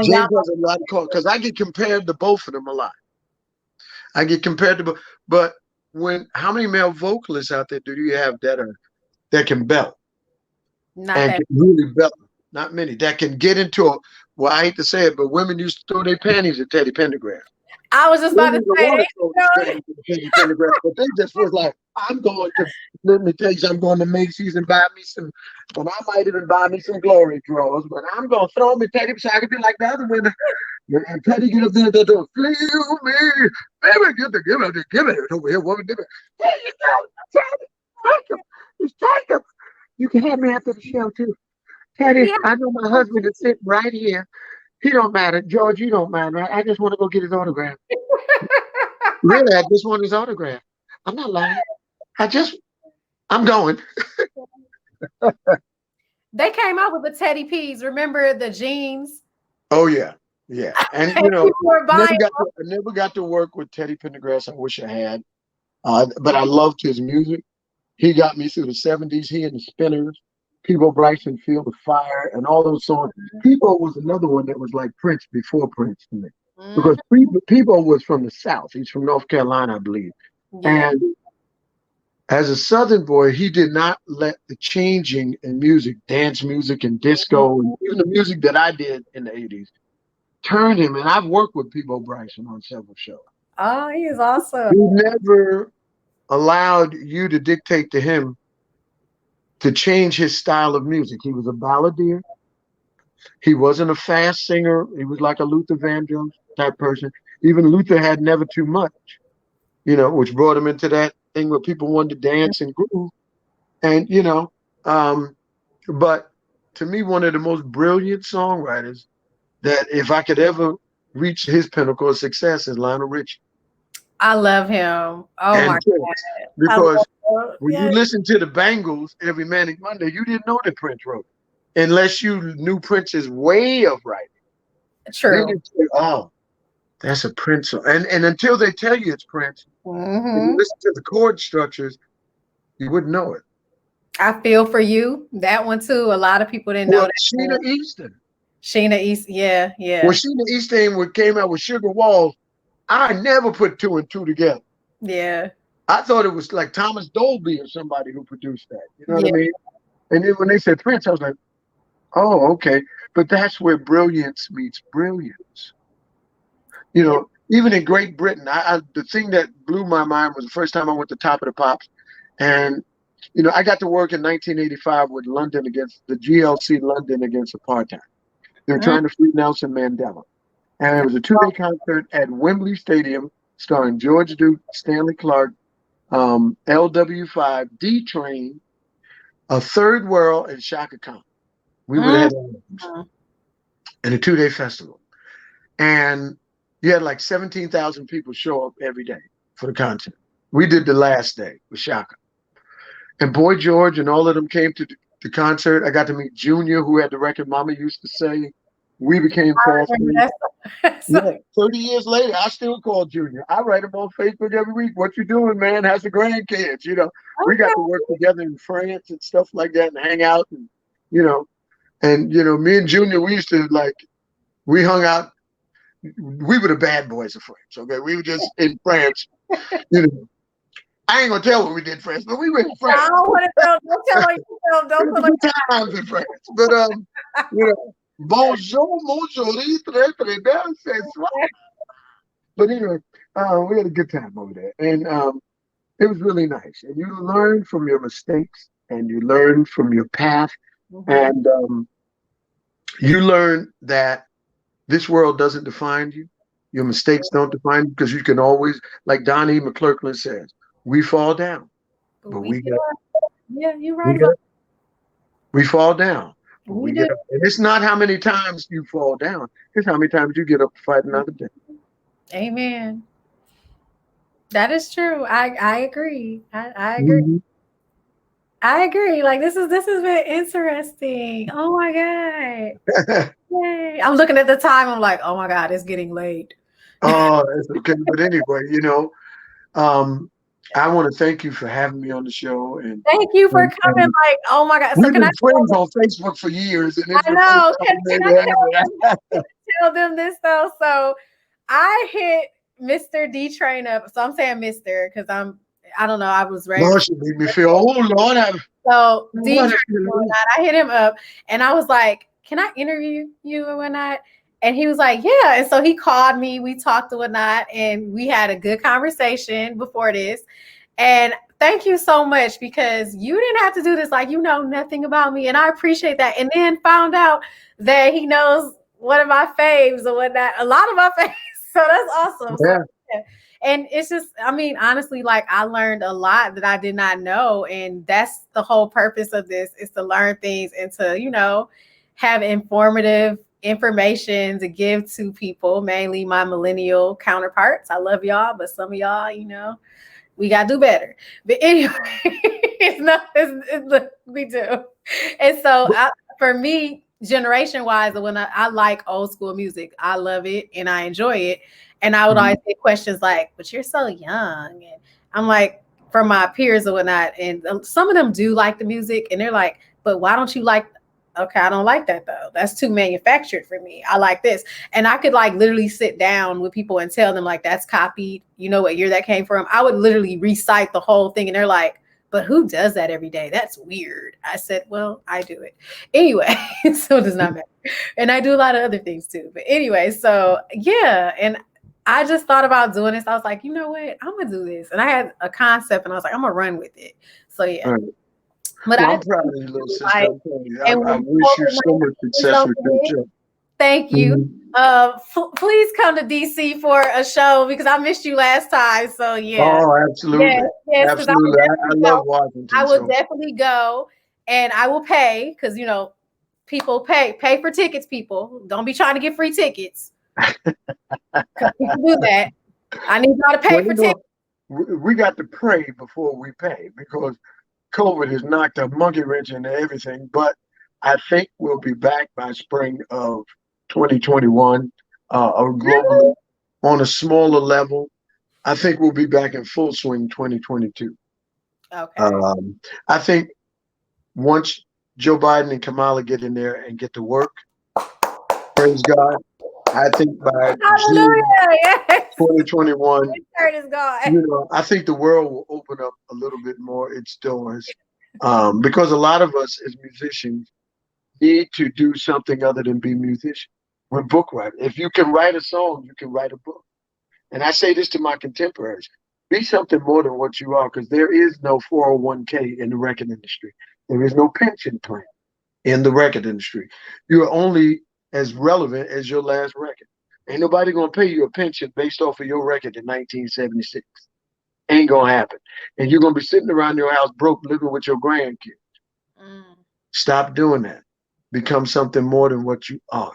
James has a lot of because I get compared to both of them a lot. I get compared to both. But how many male vocalists out there do you have that can belt? Can really belt? Not many. That can get into well, I hate to say it, but women used to throw their panties at Teddy Pendergrass. I was just about to say Teddy Pendergrass, but they just was like, let me tell you, I'm going to Macy's and buy me some, and I might even buy me some glory drawers, but I'm going to throw me Teddy so I can be like the other women. And Teddy get up there and go, feel me, baby, give it over here, woman, give it. There you go, Teddy, it's Jacob. You can have me after the show too. Teddy, I know my husband is sitting right here. He don't matter. George, you don't mind, right? I just want to go get his autograph. Really, I just want his autograph. I'm not lying. I'm going. They came out with the Teddy P's. Remember the jeans? Oh, yeah. Yeah. And, I never got to work with Teddy Pendergrass. I wish I had. But I loved his music. He got me through the 70s. He and the Spinners. Peabo Bryson, Feel the Fire, and all those songs. Peabo was another one that was like Prince before Prince to me. Because Peabo was from the South. He's from North Carolina, I believe. Yeah. And as a Southern boy, he did not let the changing in music, dance music and disco, and even the music that I did in the 80s, turn him. And I've worked with Peabo Bryson on several shows. Oh, he is awesome. He never allowed you to dictate to him to change his style of music. He was a balladeer. He wasn't a fast singer. He was like a Luther Vandross type person. Even Luther had Never Too Much, which brought him into that thing where people wanted to dance and groove. And, but to me, one of the most brilliant songwriters that if I could ever reach his pinnacle of success is Lionel Richie. I love him. Oh, my God. Because when you listen to the Bangles every Manic Monday, you didn't know that Prince wrote it, unless you knew Prince's way of writing. True. Then say, oh, that's a Prince song. And until they tell you it's Prince, and you listen to the chord structures, you wouldn't know it. I Feel For You, that one too. A lot of people didn't know that. Sheena Easton, yeah. When Sheena Easton came out with Sugar Walls, I never put two and two together. Yeah. I thought it was like Thomas Dolby or somebody who produced that. You know what I mean? And then when they said Prince, I was like, oh, okay. But that's where brilliance meets brilliance. Even in Great Britain, the thing that blew my mind was the first time I went to Top of the Pops. And, I got to work in 1985 with the GLC London against apartheid. They were trying to free Nelson Mandela. And it was a 2-day concert at Wembley Stadium starring George Duke, Stanley Clarke, LW5, D-Train, A Third World, and Shaka Khan. We were the headliners in a 2-day festival. And you had like 17,000 people show up every day for the concert. We did the last day with Shaka. And Boy George and all of them came to the concert. I got to meet Junior, who had the record Mama Used to Say. We became fast friends. So, Yeah, 30 years later, I still call Junior. I write him on Facebook every week. What you doing, man? How's the grandkids? We got to work together in France and stuff like that and hang out you know, me and Junior, we used to we hung out. We were the bad boys of France. Okay. We were just in France, you know. I ain't gonna tell what we did in France, but we were in France. I don't want to tell. Don't tell her yourself. Don't tell her. Good times in France. But bonjour, bonjour, très, très bien, c'est soir. But anyway, we had a good time over there. And it was really nice. And you learn from your mistakes and you learn from your path. Mm-hmm. And you learn that this world doesn't define you. Your mistakes don't define you, because you can always, like Donnie McClurkin says, we fall down, but we get up. Yeah, you're right about that. We fall down, but we get up. And it's not how many times you fall down. It's how many times you get up to fight another day. Amen. That is true. I agree. I agree. Mm-hmm. I agree. Like this has been interesting. Oh my God. Yay. I'm looking at the time. I'm like, oh my God, it's getting late. Oh, it's okay. But anyway, I want to thank you for having me on the show. And thank you for coming. Like, oh my God. So we've been friends on Facebook for years. And I know. Can I tell them this though? So I hit Mr. D Train up. So I'm saying Mr. because I don't know. I was raised. Lord, she made me feel, oh Lord. So D Train, I hit him up and I was like, can I interview you and whatnot? And he was like, yeah. And so he called me, we talked and whatnot, and we had a good conversation before this. And thank you so much, because you didn't have to do this. Like, you know nothing about me. And I appreciate that. And then found out that he knows one of my faves or whatnot, a lot of my faves. So that's awesome. Yeah. So, and it's just, I mean, honestly, like I learned a lot that I did not know. And that's the whole purpose of this, is to learn things and to, have informative information to give to people, mainly my millennial counterparts. I love y'all, but some of y'all, we got to do better. But anyway, we do. And so for me, generation wise, when I like old school music, I love it and I enjoy it. And I would always get questions like, but you're so young. And I'm like, from my peers or whatnot. And some of them do like the music and they're like, but why don't you like, okay, I don't like that though. That's too manufactured for me. I like this. And I could literally sit down with people and tell them that's copied. You know what year that came from? I would literally recite the whole thing. And they're like, but who does that every day? That's weird. I said, well, I do it. Anyway, so it does not matter. And I do a lot of other things too. But anyway, so yeah. And I just thought about doing this. I was like, you know what? I'm going to do this. And I had a concept and I was like, I'm going to run with it. So yeah. Right. But I'm proud of you, little sister. I wish you so much success with your show. Thank you. Mm-hmm. Please come to DC for a show because I missed you last time. So yeah. Oh, absolutely. Yes, absolutely. I love Washington. I will definitely go, and I will pay because people pay for tickets. People don't be trying to get free tickets. People do that. I need y'all to pay for tickets. We got to pray before we pay because COVID has knocked a monkey wrench into everything, but I think we'll be back by spring of 2021, or globally on a smaller level. I think we'll be back in full swing 2022. Okay. I think once Joe Biden and Kamala get in there and get to work, praise God, I think by June 2021, I think the world will open up a little bit more its doors, because a lot of us as musicians need to do something other than be musicians. We're book writers. If you can write a song, you can write a book. And I say this to my contemporaries: be something more than what you are, because there is no 401k in the record industry. There is no pension plan in the record industry. You are only as relevant as your last record. Ain't nobody gonna pay you a pension based off of your record in 1976. Ain't gonna happen. And you're gonna be sitting around your house broke, living with your grandkids. Stop doing that. Become something more than what you are.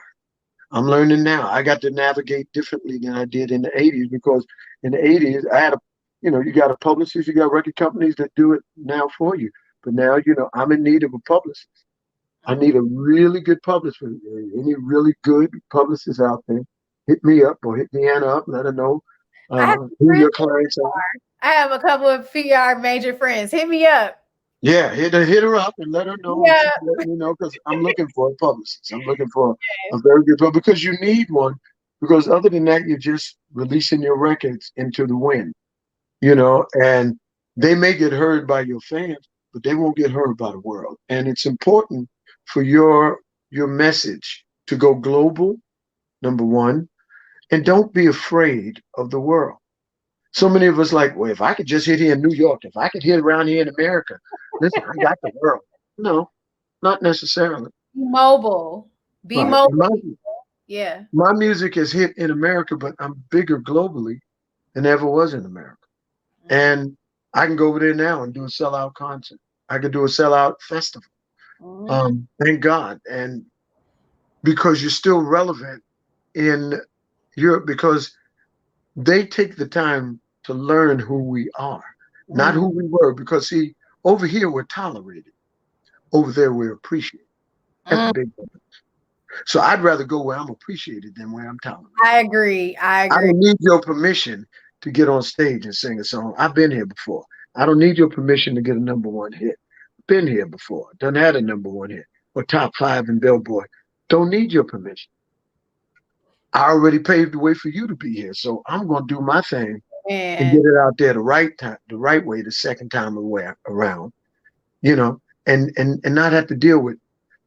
I'm learning now. I got to navigate differently than I did in the 80s, because in the 80s, I had you got a publicist, you got record companies that do it now for you. But now, I'm in need of a publicist. I need a really good publicist. Any really good publicist out there, hit me up or hit Deanna up. Let her know I have who friends your clients are. I have a couple of PR major friends. Hit me up. Yeah, hit her up and let her know, and she Yeah. can let me know because I'm looking for a publicist. I'm looking for a very good publicist because you need one. Because other than that, you're just releasing your records into the wind, and they may get heard by your fans, but they won't get heard by the world. And it's important for your message to go global, number one, and don't be afraid of the world. So many of us like, well, if I could just hit here in New York, if I could hit around here in America, listen, I got the world. No, not necessarily. Be mobile. Be Right. mobile. Yeah. My music is hit in America, but I'm bigger globally than ever was in America. And I can go over there now and do a sellout concert. I could do a sellout festival. Thank God. And because you're still relevant in Europe, because they take the time to learn who we are, not who we were. Because see, over here we're tolerated. Over there we're appreciated. That's the big difference. So I'd rather go where I'm appreciated than where I'm tolerated. I agree. I I agree. don't need your permission to get on stage and sing a song. I've been here before. I don't need your permission to get a #1 hit. Been here before. Done had a #1 hit or top 5 in Billboard. Don't need your permission. I already paved the way for you to be here, so I'm going to do my thing and get it out there the right time, the right way, the second time around, and not have to deal with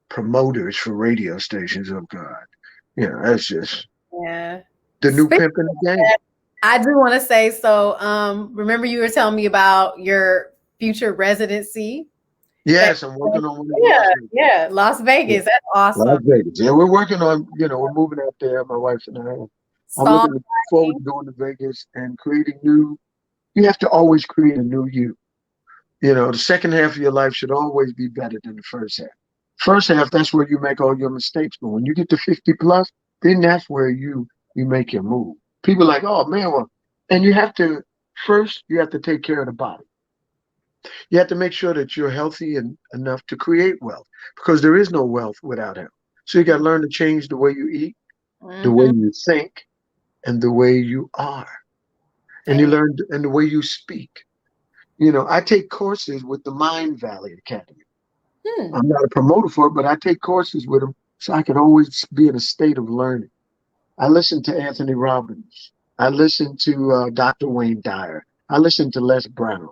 promoters for radio stations. Oh God, that's just the new pimp in the game. I do want to say so. Remember you were telling me about your future residency. Yes, I'm working on one in Las Vegas. That's awesome. Las Vegas. Yeah, we're working on, we're moving out there, my wife and I. I'm looking forward to going to Vegas and creating you have to always create a new you. The second half of your life should always be better than the first half. First half, that's where you make all your mistakes. But when you get to 50 plus, then that's where you make your move. People are like, oh man, well, and you have to take care of the body. You have to make sure that you're healthy enough to create wealth because there is no wealth without health. So you got to learn to change the way you eat, the way you think, and the way you are. And you learn and the way you speak. I take courses with the Mind Valley Academy. I'm not a promoter for it, but I take courses with them so I can always be in a state of learning. I listen to Anthony Robbins. I listen to Dr. Wayne Dyer. I listen to Les Brown,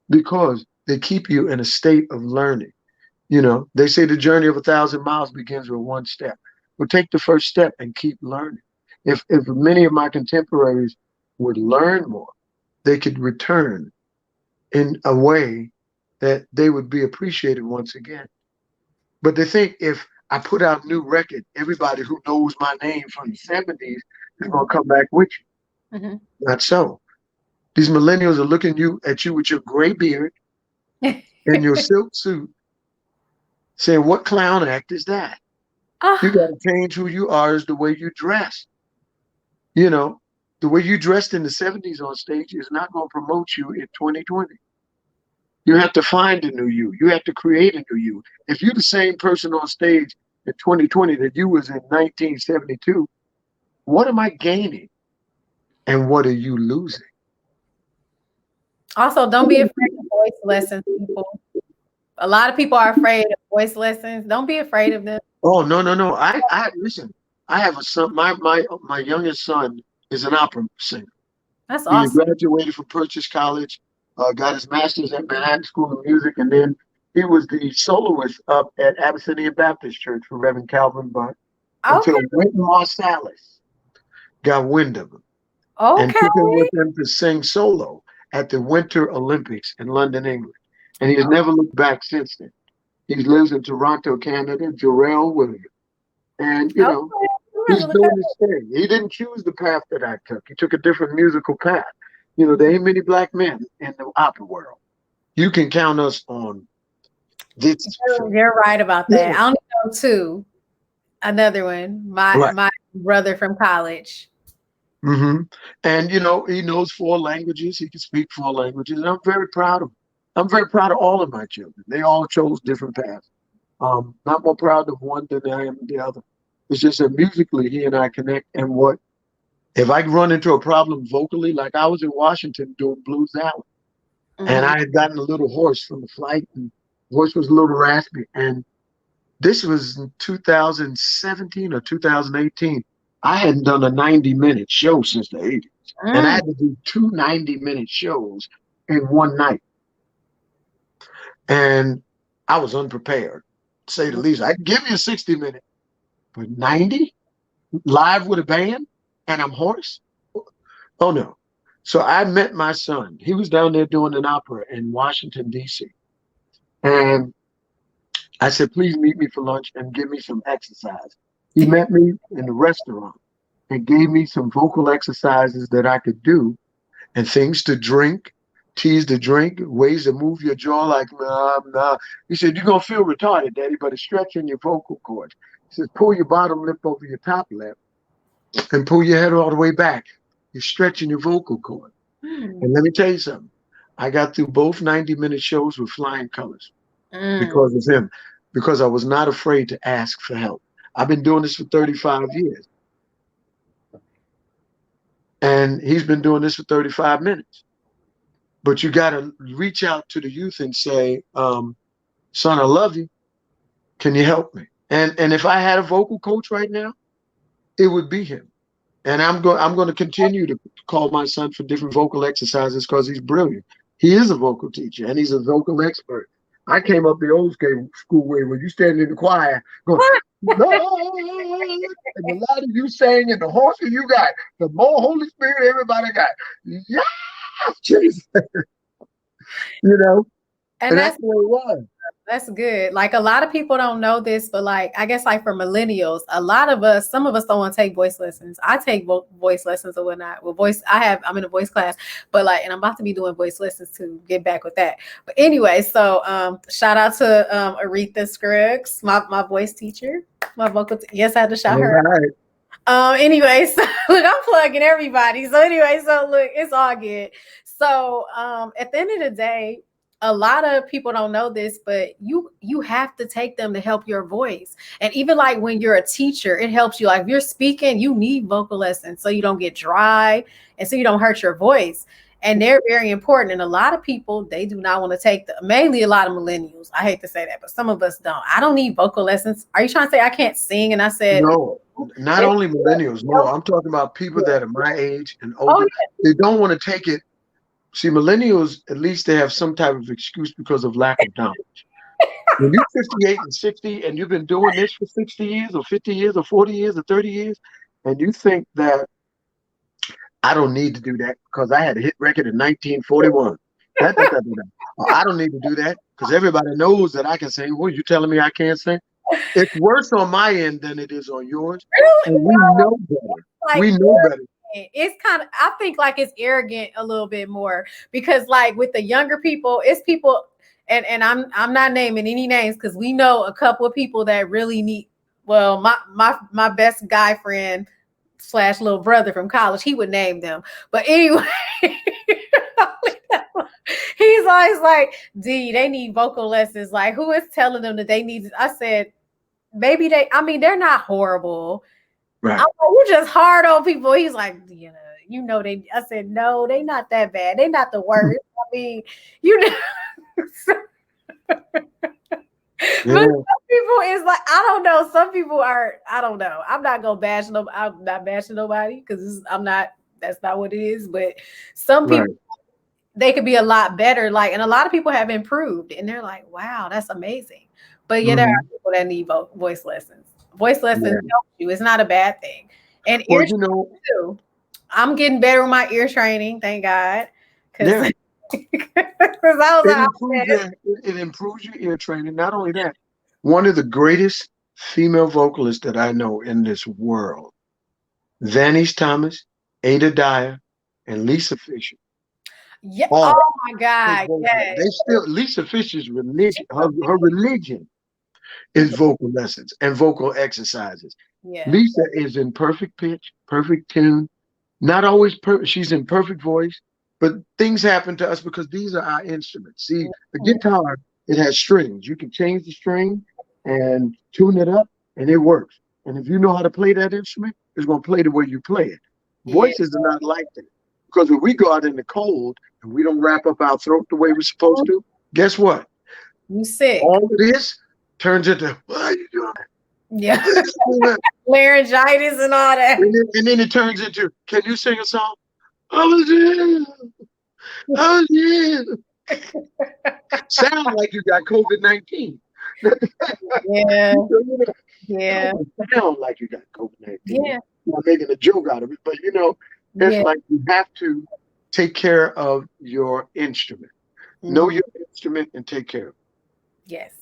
because they keep you in a state of learning. They say the journey of 1,000 miles begins with one step. Well, take the first step and keep learning. If many of my contemporaries would learn more, they could return in a way that they would be appreciated once again. But they think if I put out a new record, everybody who knows my name from the 70s is going to come back with you. Not so. These millennials are looking at you with your gray beard and your silk suit, saying, what clown act is that? You got to change who you are is the way you dress. The way you dressed in the 70s on stage is not going to promote you in 2020. You have to find a new you. You have to create a new you. If you're the same person on stage in 2020 that you was in 1972, what am I gaining? And what are you losing? Also, don't be afraid of voice lessons, people. A lot of people are afraid of voice lessons. Don't be afraid of them. Oh, no. I listen, I have a son. My youngest son is an opera singer. That's awesome. He graduated from Purchase College, got his master's at Manhattan School of Music, and then he was the soloist up at Abyssinian Baptist Church for Reverend Calvin Butt until Wynton Marsalis got wind of him and took him with him to sing solo at the Winter Olympics in London, England. And he has never looked back since then. He lives in Toronto, Canada, Jarrell Williams. And, he's doing his thing. He didn't choose the path that I took. He took a different musical path. There ain't many black men in the opera world. You can count us on this. You're right about that. I only know two. Another one, my brother from college. And, he knows 4 languages. He can speak 4 languages. And I'm very proud of him. I'm very proud of all of my children. They all chose different paths. Not more proud of one than I am of the other. It's just that musically, he and I connect. And what if I run into a problem vocally? Like I was in Washington doing Blues Alley, and I had gotten a little hoarse from the flight, and voice was a little raspy. And this was in 2017 or 2018. I hadn't done a 90-minute show since the 80s. And I had to do two 90-minute shows in one night. And I was unprepared, to say the least. I can give you a 60-minute, but 90 live with a band and I'm hoarse? Oh, no. So I met my son. He was down there doing an opera in Washington, D.C. And I said, please meet me for lunch and give me some exercise. He met me in the restaurant and gave me some vocal exercises that I could do and things to drink, teas to drink, ways to move your jaw like, nah, nah. He said, you're going to feel retarded, Daddy, but it's stretching your vocal cords. He says, pull your bottom lip over your top lip and pull your head all the way back. You're stretching your vocal cord. And let me tell you something. I got through both 90-minute shows with flying colors because of him, because I was not afraid to ask for help. I've been doing this for 35 years. And he's been doing this for 35 minutes. But you got to reach out to the youth and say, son, I love you. Can you help me? And if I had a vocal coach right now, it would be him. And I'm going to continue to call my son for different vocal exercises because he's brilliant. He is a vocal teacher and he's a vocal expert. I came up the old school way where you stand in the choir going, no, and the louder you sang and the hoarser you got, the more Holy Spirit everybody got. Yeah, Jesus. You know, and that's the way it was. That's good. Like a lot of people don't know this, but like, I guess like for millennials, a lot of us, some of us don't want to take voice lessons. I take voice lessons or whatnot. Well, I'm in a voice class, but like, and I'm about to be doing voice lessons to get back with that. But anyway, so shout out to Aretha Scruggs, my voice teacher, my vocal. Yes, I had to shout her out. Anyway, so look, I'm plugging everybody. So anyway, so look, it's all good. So at the end of the day, a lot of people don't know this, but you have to take them to help your voice. And even like when you're a teacher, it helps you. Like if you're speaking, you need vocal lessons so you don't get dry and so you don't hurt your voice. And they're very important. And a lot of people, they do not want to take mainly a lot of millennials. I hate to say that, but some of us don't. I don't need vocal lessons. Are you trying to say I can't sing? And I said, no, not only millennials. No, I'm talking about people that are my age and older. They don't want to take it. See, millennials, at least they have some type of excuse because of lack of knowledge. When you're 58 and 60 and you've been doing this for 60 years or 50 years or 40 years or 30 years, and you think that I don't need to do that because I had a hit record in 1941. I don't need to do that because everybody knows that I can sing. Well, you telling me I can't sing? It's worse on my end than it is on yours. Really? And we know better. Like, we know better. It's kind of, I think like it's arrogant a little bit more because like with the younger people, it's people, and I'm not naming any names because we know a couple of people that really need, well, my best guy friend / little brother from college, he would name them. But anyway, he's always like, D, they need vocal lessons. Like, who is telling them that they need? I said, maybe they're not horrible. Right. I'm like, you're just hard on people. He's like, you know they. I said, no, they not that bad. They not the worst. I mean, you know. But some people is like, I don't know. Some people are, I don't know. I'm not gonna bash no. I'm not bashing nobody because I'm not. That's not what it is. But some people, they could be a lot better. Like, and a lot of people have improved, and they're like, wow, that's amazing. But yeah, there are people that need voice lessons. Voice lessons help you. It's not a bad thing. And ear training too. I'm getting better with my ear training, thank God. Because it improves your ear training. Not only that, one of the greatest female vocalists that I know in this world, Vanish Thomas, Ada Dyer, and Lisa Fisher. Yeah. Oh my God. Yes. They still, Lisa Fisher's religion, her religion is vocal lessons and vocal exercises. Yeah. Lisa is in perfect pitch, perfect tune, not always she's in perfect voice, but things happen to us because these are our instruments. See, the guitar, it has strings. You can change the string and tune it up and it works. And if you know how to play that instrument, it's going to play the way you play it. Voices are not like that. Because if we go out in the cold and we don't wrap up our throat the way we're supposed to, guess what? You sick. All of this turns into, what are you doing? Yeah. Laryngitis and all that. And then it turns into, can you sing a song? Oh, yeah. Oh, yeah. Sound like you got COVID-19. Yeah. Yeah. Sound like you got COVID-19. Yeah. I'm making a joke out of it, but it's like you have to take care of your instrument. Mm-hmm. Know your instrument and take care of it. Yes.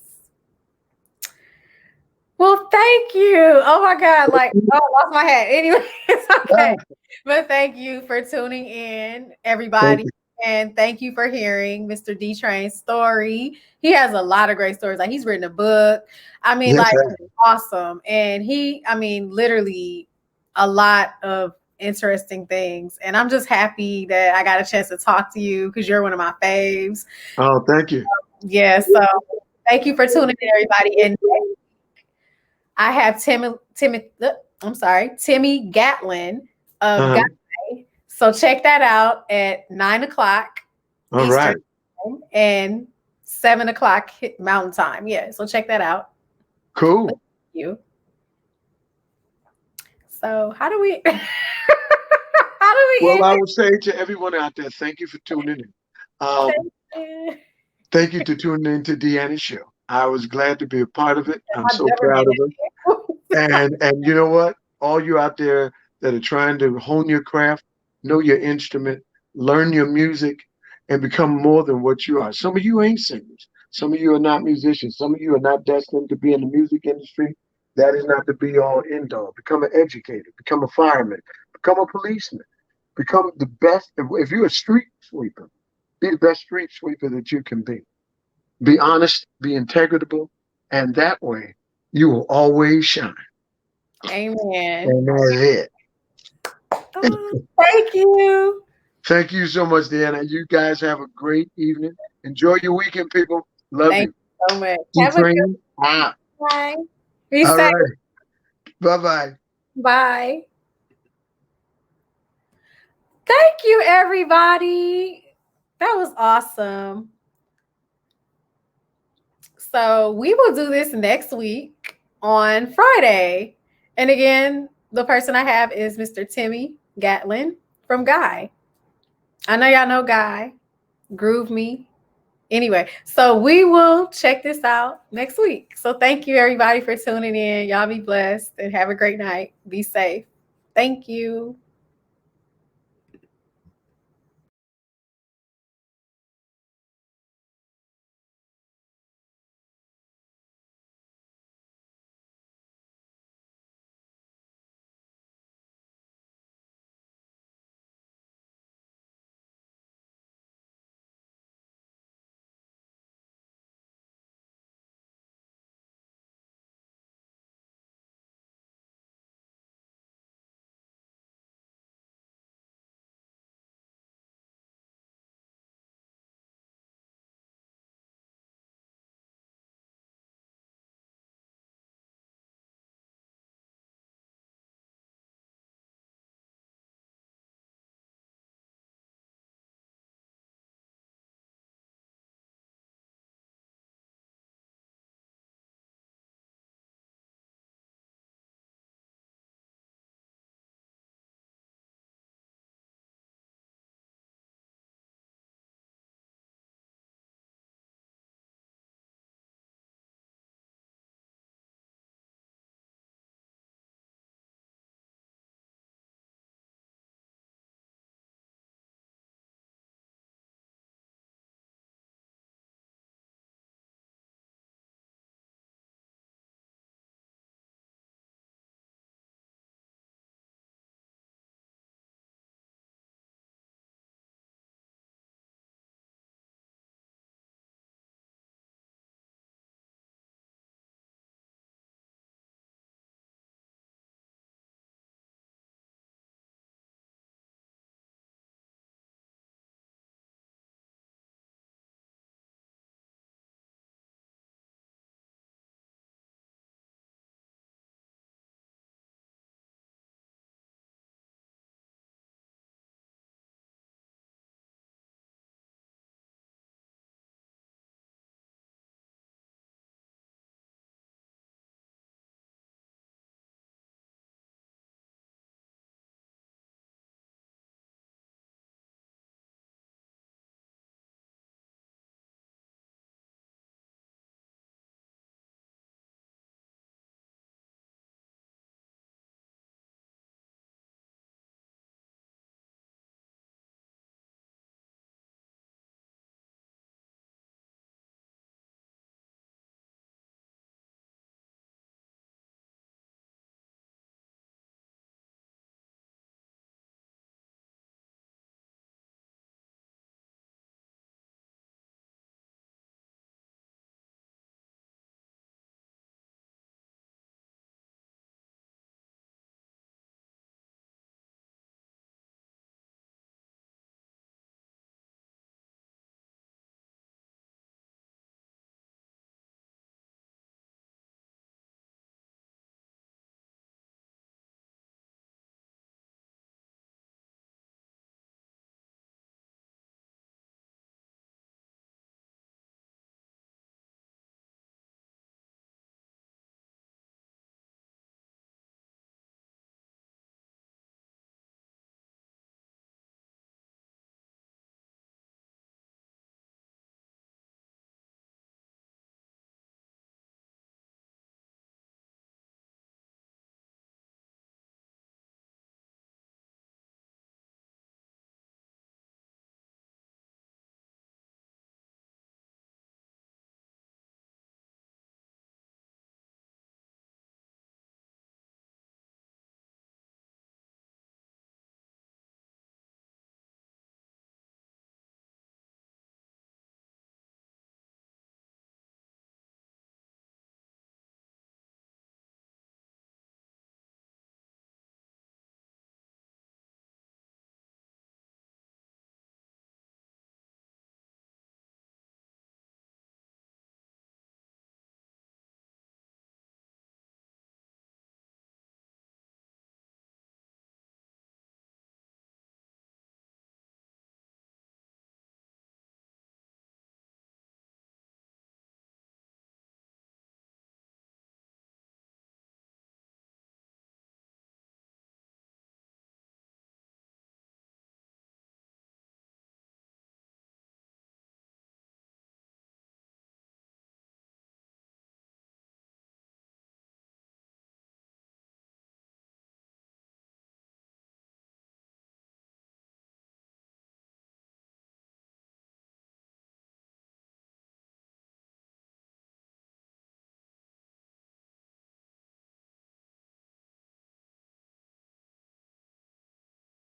Well, thank you. Oh my God. Like, I lost my hat. Anyway, it's okay. But thank you for tuning in, everybody. And thank you for hearing Mr. D Train's story. He has a lot of great stories. Like, he's written a book. I mean, awesome. And literally a lot of interesting things. And I'm just happy that I got a chance to talk to you because you're one of my faves. Oh, thank you. Yeah. So thank you for tuning in, everybody. And I have Timmy Gatlin of Guy. So check that out at 9:00 All Eastern right. time and 7:00 Mountain Time. Yeah, so check that out. Cool. Thank you. So how do we Well, I would say to everyone out there, thank you for tuning in. Thank you for tuning in to Deanna's show. I was glad to be a part of it. I'm so proud of it. And you know what? All you out there that are trying to hone your craft, know your instrument, learn your music, and become more than what you are. Some of you ain't singers. Some of you are not musicians. Some of you are not destined to be in the music industry. That is not the be-all, end-all. Become an educator. Become a fireman. Become a policeman. Become the best. If you're a street sweeper, be the best street sweeper that you can be. Be honest, be integrable, and that way you will always shine. Amen. And that's it. Thank you. Thank you so much, Deanna. You guys have a great evening. Enjoy your weekend, people. Love you. Thank you so much. Have a good Bye. Be safe. Right. Bye-bye. Bye. Thank you, everybody. That was awesome. So we will do this next week on Friday. And again, the person I have is Mr. Timmy Gatlin from Guy. I know y'all know Guy. Groove Me. Anyway, so we will check this out next week. So thank you, everybody, for tuning in. Y'all be blessed and have a great night. Be safe. Thank you.